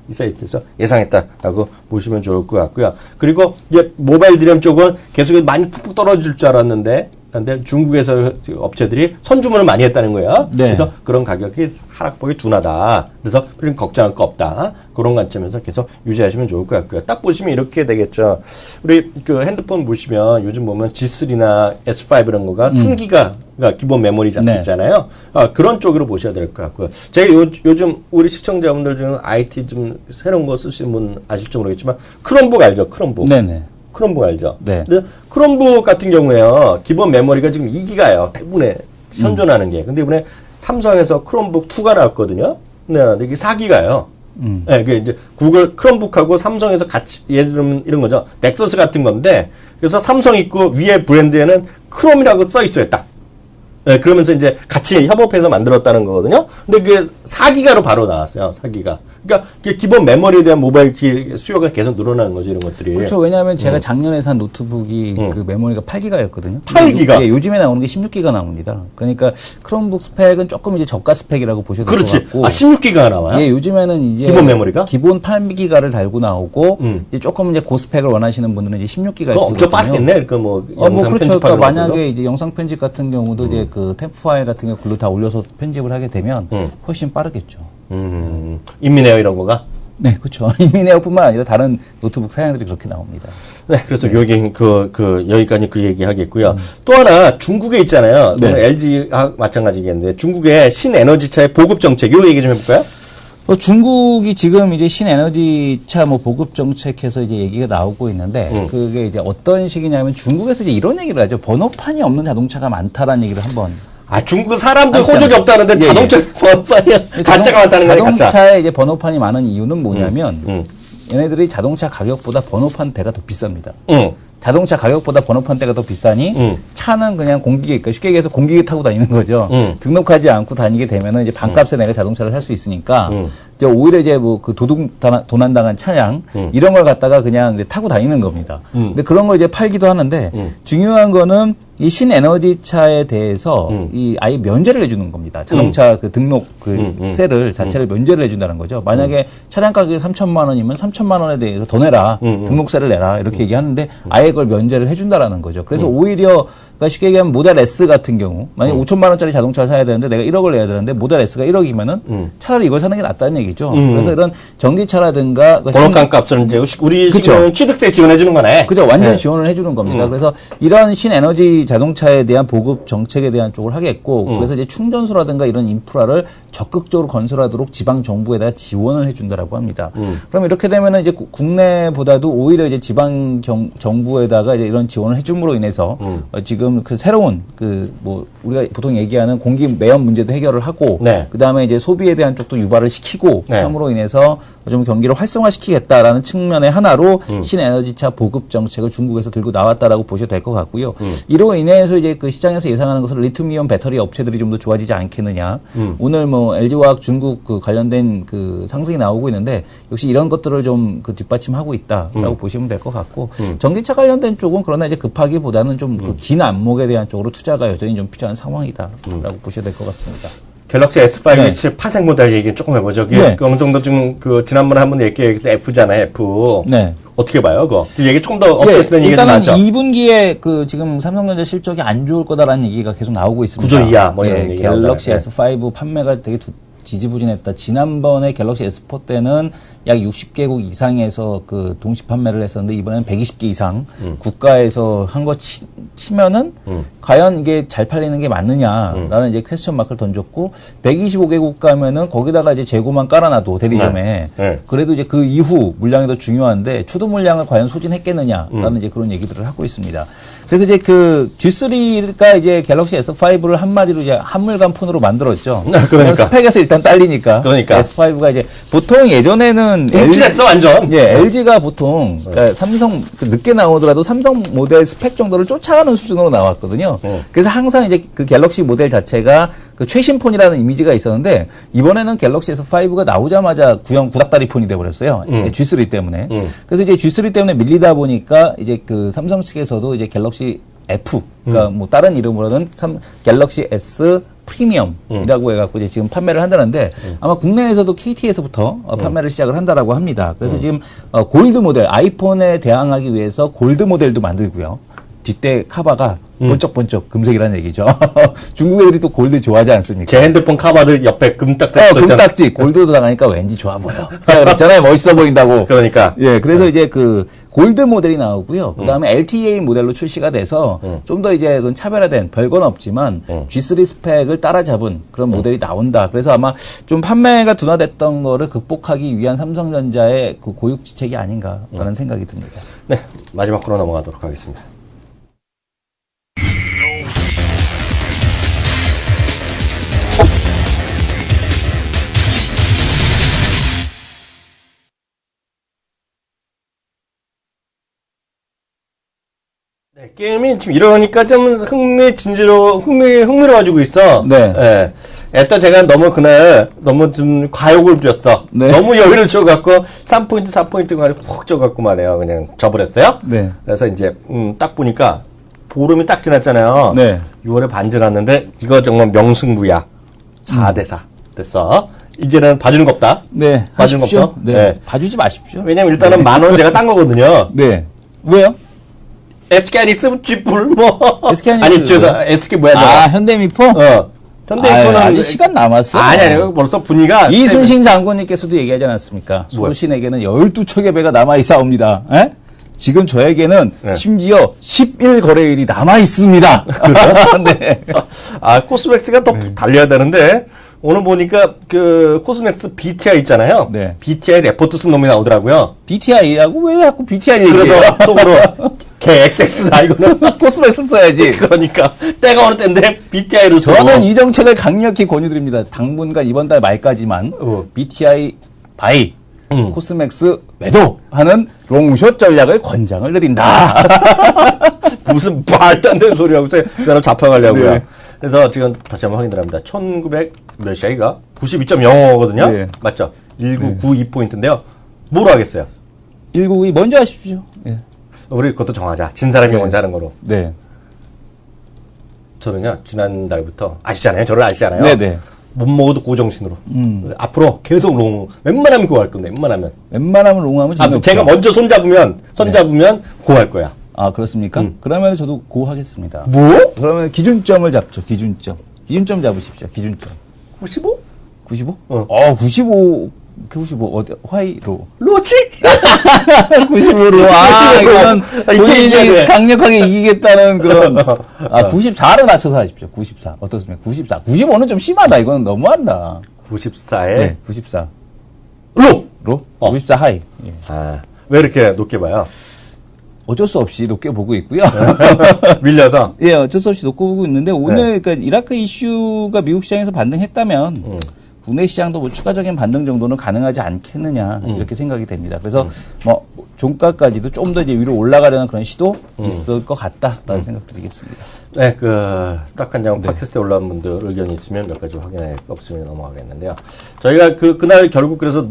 예상했다라고 보시면 좋을 것 같고요. 그리고 이제 모바일 D램 쪽은 계속 많이 푹푹 떨어질 줄 알았는데 근데 중국에서 업체들이 선주문을 많이 했다는 거예요. 네. 그래서 그런 가격이 하락폭이 둔하다. 그래서 그런 걱정할 거 없다. 그런 관점에서 계속 유지하시면 좋을 것 같고요. 딱 보시면 이렇게 되겠죠. 우리 그 핸드폰 보시면 요즘 보면 G3나 S5 이런 거가 3기가가 기본 메모리 잡혀 있잖아요. 그런 쪽으로 보셔야 될 것 같고요. 제가 요즘 우리 시청자분들 중에 IT 좀 새로운 거 쓰시는 분 아실지 모르겠지만 크롬북 알죠? 크롬북. 네네. 크롬북 알죠? 네. 근데 크롬북 같은 경우에요. 기본 메모리가 지금 2기가예요. 대부분에 선전하는 게. 근데 이번에 삼성에서 크롬북 2가 나왔거든요. 네, 이게 4기가예요. 네, 그게 이제 구글 크롬북하고 삼성에서 같이 예를 들면 이런 거죠. 넥서스 같은 건데 그래서 삼성 있고 위에 브랜드에는 크롬이라고 써 있어요. 딱. 네, 그러면서 이제 같이 협업해서 만들었다는 거거든요. 근데 그게 4기가로 바로 나왔어요. 4기가. 그러니까 기본 메모리에 대한 모바일 수요가 계속 늘어나는 거죠. 이런 것들이. 그렇죠. 왜냐하면 제가 작년에 산 노트북이 그 메모리가 8기가였거든요. 8기가? 예, 요즘에 나오는 게 16기가 나옵니다. 그러니까 크롬북 스펙은 조금 이제 저가 스펙이라고 보셔도 될 것 그렇지. 같고. 16기가가 나와요? 예, 요즘에는 이제 기본 메모리가? 기본 8기가를 달고 나오고 이제 조금 이제 고스펙을 원하시는 분들은 이제 16기가 그거 엄청 빠르겠네. 그러니까 뭐 영상 그렇죠. 편집하는 그러니까 만약에 것들도? 이제 영상 편집 같은 경우도 이제 그 템프 파일 같은 거 글로 다 올려서 편집을 하게 되면 훨씬 빠르겠죠. 인민에어 이런 거가? 네, 그렇죠. 인민에어뿐만 아니라 다른 노트북 사양들이 그렇게 나옵니다. 네, 그래서 여기 여기까지 그 얘기 하겠고요. 또 하나 중국에 있잖아요. 네. LG와 마찬가지겠는데 중국의 신에너지차의 보급 정책 요 얘기 좀 해볼까요? 중국이 지금 이제 신에너지차 뭐 보급 정책해서 이제 얘기가 나오고 있는데 그게 이제 어떤 식이냐면 중국에서 이제 이런 얘기를 하죠. 번호판이 없는 자동차가 많다라는 얘기를 한번. 중국은 사람들 호적이 없다는데 자동차 번호판이 가짜가 많다는 거예요, 가짜. 자동차에 이제 번호판이 많은 이유는 뭐냐면 얘네들이 자동차 가격보다 번호판대가 더 비쌉니다. 자동차 가격보다 번호판대가 더 비싸니 차는 그냥 공기계, 그러니까 쉽게 얘기해서 공기계 타고 다니는 거죠. 등록하지 않고 다니게 되면은 이제 반값에 내가 자동차를 살 수 있으니까 이제 오히려 이제 뭐 그 도난당한 차량 이런 걸 갖다가 그냥 이제 타고 다니는 겁니다. 근데 그런 걸 이제 팔기도 하는데 중요한 거는 이 신에너지차에 대해서 이 아예 면제를 해주는 겁니다. 자동차 그 등록 그 세를 자체를 면제를 해준다는 거죠. 만약에 차량 가격이 3천만 원이면 3천만 원에 대해서 더 내라. 등록세를 내라. 이렇게 얘기하는데 아예 그걸 면제를 해준다라는 거죠. 그래서 오히려 그러니까 쉽게 얘기하면 모델 S 같은 경우 만약에 5천만 원짜리 자동차를 사야 되는데 내가 1억을 내야 되는데 모델 S가 1억이면은 차라리 이걸 사는 게 낫다는 얘기죠. 그래서 이런 전기차라든가 번호판 값은 이제 우리 지금 취득세 지원해 주는 거네. 그죠. 완전 지원을 해주는 겁니다. 그래서 이런 신에너지 자동차에 대한 보급 정책에 대한 쪽을 하겠고 그래서 이제 충전소라든가 이런 인프라를 적극적으로 건설하도록 지방 정부에다가 지원을 해준다라고 합니다. 그럼 이렇게 되면은 이제 국내보다도 오히려 이제 지방 정부에다가 이제 이런 지원을 해줌으로 인해서 지금 그 새로운 그 뭐 우리가 보통 얘기하는 공기 매연 문제도 해결을 하고 그 다음에 이제 소비에 대한 쪽도 유발을 시키고 함으로 인해서 좀 경기를 활성화시키겠다라는 측면의 하나로 신에너지차 보급 정책을 중국에서 들고 나왔다라고 보셔도 될 것 같고요. 이로 인해서 이제 그 시장에서 예상하는 것은 리튬이온 배터리 업체들이 좀 더 좋아지지 않겠느냐. 오늘 뭐 LG화학 중국 그 관련된 그 상승이 나오고 있는데 역시 이런 것들을 좀 그 뒷받침하고 있다라고 보시면 될 것 같고 전기차 관련된 쪽은 그러나 이제 급하기보다는 좀 그 긴 안목에 대한 쪽으로 투자가 여전히 좀 필요한 상황이다라고 보셔야 될 것 같습니다. 갤럭시 S5 칠 파생 모델 얘기 조금 해보죠. 이게 어느 정도 좀 지난번에 한번 얘기했던 F잖아요, F. 네. 어떻게 봐요, 그거? 그 얘기 조금 더 업데이트된 얘기가 많죠. 일단은 2분기에 지금 삼성전자 실적이 안 좋을 거다라는 얘기가 계속 나오고 있습니다. 9조 이하, 뭐 이런 얘기. 갤럭시 S5 판매가 되게 지지부진했다. 지난번에 갤럭시 S4 때는 약 60개국 이상에서 동시 판매를 했었는데 이번에는 120개 이상 국가에서 한 거 치면은 과연 이게 잘 팔리는 게 맞느냐라는 이제 퀘스천 마크를 던졌고 125개 국가면은 거기다가 이제 재고만 깔아놔도 대리점에 그래도 이제 그 이후 물량이 더 중요한데 초도 물량을 과연 소진했겠느냐라는 이제 그런 얘기들을 하고 있습니다. 그래서 이제 G3가 이제 갤럭시 S5를 한마디로 이제 한물간 폰으로 만들었죠. 그러니까. 스펙에서 일단 딸리니까. 그러니까. S5가 이제 보통 예전에는 동질했어 완전. LG가 보통 그러니까 삼성 늦게 나오더라도 삼성 모델 스펙 정도를 쫓아가는 수준으로 나왔거든요. 그래서 항상 이제 그 갤럭시 모델 자체가 그 최신 폰이라는 이미지가 있었는데 이번에는 갤럭시 S5가 나오자마자 구형 구닥다리 폰이 돼버렸어요. G3 때문에. 그래서 이제 G3 때문에 밀리다 보니까 이제 그 삼성 측에서도 이제 갤럭시 F, 그러니까 뭐 다른 이름으로는 갤럭시 S 프리미엄이라고 해갖고 이제 지금 판매를 한다는데 아마 국내에서도 KT에서부터 판매를 시작을 한다라고 합니다. 그래서 지금 골드 모델, 아이폰에 대항하기 위해서 골드 모델도 만들고요. 뒷대 카바가 번쩍번쩍 금색이라는 얘기죠. 중국 애들이 또 골드 좋아하지 않습니까? 제 핸드폰 카바를 옆에 금딱지 금딱지 골드 들어가니까 왠지 좋아 보여. 제가 그랬잖아요. 멋있어 보인다고. 그러니까. 예, 그래서 이제 골드 모델이 나오고요. 그다음에 LTA 모델로 출시가 돼서 좀 더 이제 차별화된 별건 없지만 G3 스펙을 따라잡은 그런 모델이 나온다. 그래서 아마 좀 판매가 둔화됐던 거를 극복하기 위한 삼성전자의 그 고육지책이 아닌가라는 생각이 듭니다. 네, 마지막 코너 넘어가도록 하겠습니다. 네, 게임이 지금 이러니까 좀 흥미로워지고 있어. 네. 예. 일단 제가 너무 그날 너무 좀 과욕을 부렸어. 네. 너무 여유를 줘갖고 3포인트, 4포인트가 푹 줘갖고 말이에요. 그냥 져버렸어요. 네. 그래서 이제, 딱 보니까 보름이 딱 지났잖아요. 네. 6월에 반 지났는데 이거 정말 명승부야. 4대4 됐어. 이제는 봐주는 거 없다. 네. 봐주는 거 하십시오. 없어. 네. 네. 봐주지 마십시오. 왜냐면 일단은 10,000원 제가 딴 거거든요. 네. 왜요? SK하이닉스 G뿔 뭐. SK하이닉스 아니, SK 뭐야, 아, 현대미포? 현대미포는 아직 시간 남았어. 아니, 벌써 분위기가. 이순신 장군님께서도 얘기하지 않았습니까? 소신에게는 12척의 배가 남아있사옵니다. 에? 지금 저에게는 심지어 11거래일이 남아있습니다. 네. 아, 코스맥스가 더 달려야 되는데, 오늘 보니까 코스맥스 BTI 있잖아요. 네. BTI 레포트 쓴 놈이 나오더라고요. BTI하고 왜 자꾸 BTI를 그래서 얘기해요? 속으로, 걔 XX다, 이거는. 코스맥스 써야지. 그러니까, 때가 어느 때인데, BTI를 써. 저는 이 정책을 강력히 권유드립니다. 당분간 이번 달 말까지만 BTI 바이, 코스맥스 매도 하는 롱숏 전략을 권장을 드린다. 무슨 말도 안 되는 소리 하고 있어요. 그 사람 잡혀가려고요. 네. 그래서 지금 다시 한번 확인을 합니다. 1900 몇이야, 이거? 92.05거든요? 네. 맞죠? 1992포인트인데요. 뭐로 하겠어요? 192 먼저 하십시오. 예. 우리 그것도 정하자. 진 사람이 먼저 하는 거로. 네. 저는요, 지난달부터, 아시잖아요? 저를 아시잖아요? 네네. 못 먹어도 고정신으로. 앞으로 계속 롱, 웬만하면 고 할 건데, 웬만하면. 웬만하면 롱하면 재미없죠. 제가 먼저 손잡으면 고 할 거야. 아, 그렇습니까? 그러면 저도 고 하겠습니다. 뭐? 그러면 기준점을 잡죠. 기준점. 기준점 잡으십시오. 기준점. 95? 95? 95. 95 어디 화이로. 로치? 95로. 아, 이건 본인이 강력하게 이기겠다는 그런. 94로 낮춰서 하십시오. 94. 어떻습니까? 94. 95는 좀 심하다. 이건 너무한다. 94에? 네, 94. 로? 94 하이. 예. 아, 왜 이렇게 높게 봐요? 어쩔 수 없이 높게 보고 있고요. 밀려서? 예, 어쩔 수 없이 높게 보고 있는데 오늘 그러니까 이라크 이슈가 미국 시장에서 반등했다면 국내 시장도 뭐 추가적인 반등 정도는 가능하지 않겠느냐 이렇게 생각이 됩니다. 그래서 뭐 종가까지도 좀 더 이제 위로 올라가려는 그런 시도 있을 것 같다라는 생각 드리겠습니다. 네, 딱 한 장 팟캐스트에 올라온 분들 의견이 있으면 몇 가지 확인할 거 없으면 넘어가겠는데요. 저희가 그날 결국 그래서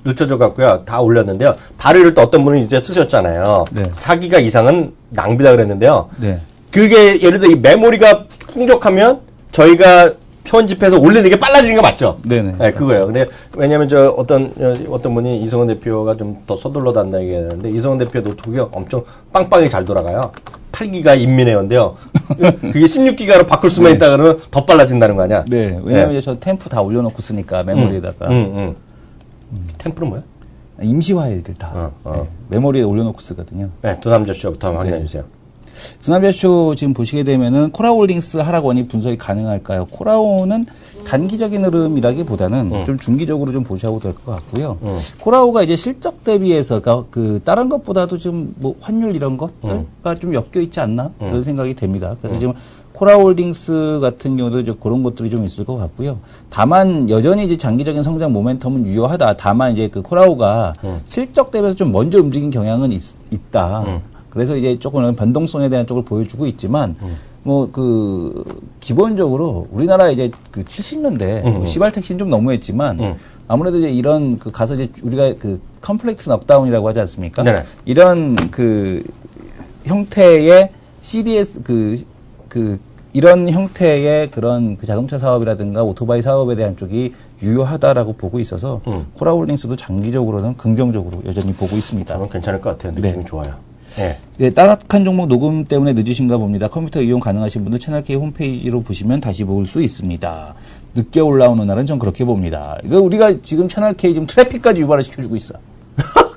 늦춰져 갖고요. 다 올렸는데요. 발의를 또 어떤 분이 이제 쓰셨잖아요. 네. 4기가 이상은 낭비다 그랬는데요. 네. 그게 예를 들어 이 메모리가 풍족하면 저희가 편집해서 올리는 게 빨라지는 거 맞죠? 네네. 네, 그거예요. 근데 왜냐면 어떤 분이 이성원 대표가 좀 더 서둘러 단다 얘기하는데 이성원 대표 노트북이 엄청 빵빵히 잘 돌아가요. 8기가 인민회원인데요. 그게 16기가로 바꿀 수만 있다 그러면 더 빨라진다는 거 아니야? 네. 왜냐면 이제 저 템프 다 올려놓고 쓰니까 메모리에다가. 템플은 뭐야? 임시 파일들 다 네, 메모리에 올려놓고 쓰거든요. 네, 두 남자 쇼부터 한번 확인해 주세요. 두남자쇼 지금 보시게 되면은 코라홀딩스 하락원이 분석이 가능할까요? 코라오는 단기적인 흐름이라기보다는 좀 중기적으로 좀 보셔도 될 것 같고요. 코라오가 이제 실적 대비해서 그 다른 것보다도 좀 뭐 환율 이런 것들과 좀 엮여 있지 않나 그런 생각이 됩니다. 그래서 지금 코라홀딩스 같은 경우도 이제 그런 것들이 좀 있을 것 같고요. 다만 여전히 이제 장기적인 성장 모멘텀은 유효하다. 다만 이제 그 코라오가 실적 대비해서 좀 먼저 움직인 경향은 있다. 그래서 이제 조금 변동성에 대한 쪽을 보여주고 있지만, 뭐, 기본적으로 우리나라 이제 그 70년대, 뭐 시발 택시는 좀 너무했지만, 아무래도 이제 이런 가서 이제 우리가 컴플렉스 넉다운이라고 하지 않습니까? 네네. 이런 형태의 CDS, 이런 형태의 그런 자동차 사업이라든가 오토바이 사업에 대한 쪽이 유효하다라고 보고 있어서, 코라홀딩스도 장기적으로는 긍정적으로 여전히 보고 있습니다. 저는 괜찮을 것 같아요. 느낌이 좋아요. 네. 네, 따락한 종목 녹음 때문에 늦으신가 봅니다. 컴퓨터 이용 가능하신 분들 채널K 홈페이지로 보시면 다시 볼 수 있습니다. 늦게 올라오는 날은 전 그렇게 봅니다. 이거 우리가 지금 채널K 지금 트래픽까지 유발을 시켜주고 있어.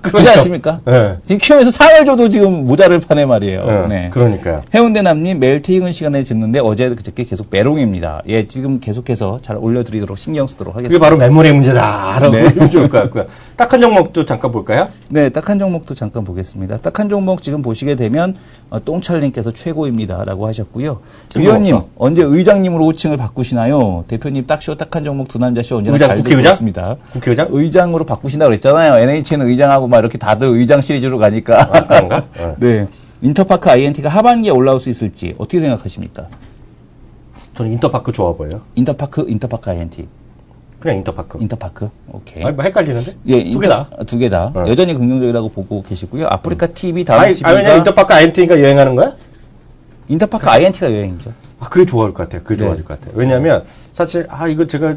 그러지 않습니까? 네. 지금 키움에서 상을 줘도 지금 모자를 파네 말이에요. 네. 그러니까요. 해운대남님 매일 퇴근 시간에 듣는데 어제 그저께 계속 메롱입니다. 예, 지금 계속해서 잘 올려드리도록 신경 쓰도록 하겠습니다. 그게 바로 메모리 문제다라고 보시면 좋을 것 같고요. 딱한 종목도 잠깐 볼까요? 네, 딱한 종목도 잠깐 보겠습니다. 딱한 종목 지금 보시게 되면 똥찰님께서 최고입니다라고 하셨고요. 위원님 언제 의장님으로 호칭을 바꾸시나요? 대표님 딱쇼 딱한 종목 두 남자쇼 언제나 잘 듣고 있습니다. 국회의장? 의장으로 바꾸신다고 그랬잖아요. NH는 의장하고 막 이렇게 다들 의장 시리즈로 가니까. 그런가? 네. 인터파크 INT가 하반기에 올라올 수 있을지 어떻게 생각하십니까? 저는 인터파크 좋아 보여요. 인터파크 INT. 그냥 인터파크. 인터파크. 오케이. 아니, 뭐 헷갈리는데? 예, 두 개 다. 두 개 다. 여전히 긍정적이라고 보고 계시고요. 아프리카 TV 다음 TV가 왜냐면 인터파크 INT니까 여행하는 거야? 인터파크 INT가 여행이죠. 그게 좋아할 것 같아요. 그게 좋아질 것 같아요. 왜냐면 사실 이거 제가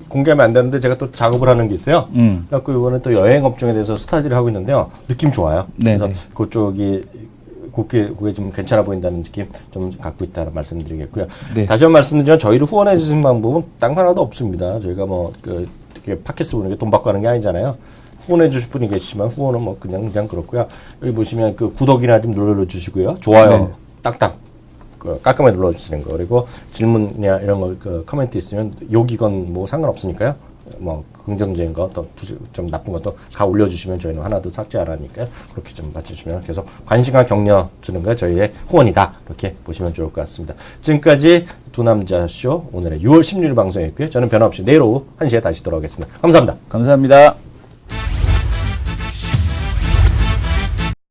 공개하면 안 되는데 제가 또 작업을 하는 게 있어요. 그래갖고 이번에 또 여행 업종에 대해서 스타디를 하고 있는데요. 느낌 좋아요. 네. 그래서 그쪽이 그게 좀 괜찮아 보인다는 느낌 좀 갖고 있다는 말씀드리겠고요. 네. 다시 한번 말씀드리면 저희를 후원해 주시는 방법은 딱 하나도 없습니다. 저희가 팟캐스트 보는 게 돈 받고 하는 게 아니잖아요. 후원해 주실 분이 계시지만 후원은 뭐 그냥 그렇고요. 여기 보시면 구독이나 좀 눌러 주시고요. 좋아요. 네. 딱딱 깔끔하게 눌러주시는 거. 그리고 질문이나 이런 거 커멘트 있으면 욕이건 뭐 상관없으니까요. 뭐 긍정적인 거 또 좀 나쁜 것도 다 올려주시면 저희는 하나도 삭제 안 하니까요. 그렇게 좀 봐주시면 계속 관심과 격려 주는 거 저희의 후원이다. 이렇게 보시면 좋을 것 같습니다. 지금까지 두 남자 쇼 오늘의 6월 16일 방송이었고요. 저는 변함없이 내일 오후 1시에 다시 돌아오겠습니다. 감사합니다. 감사합니다.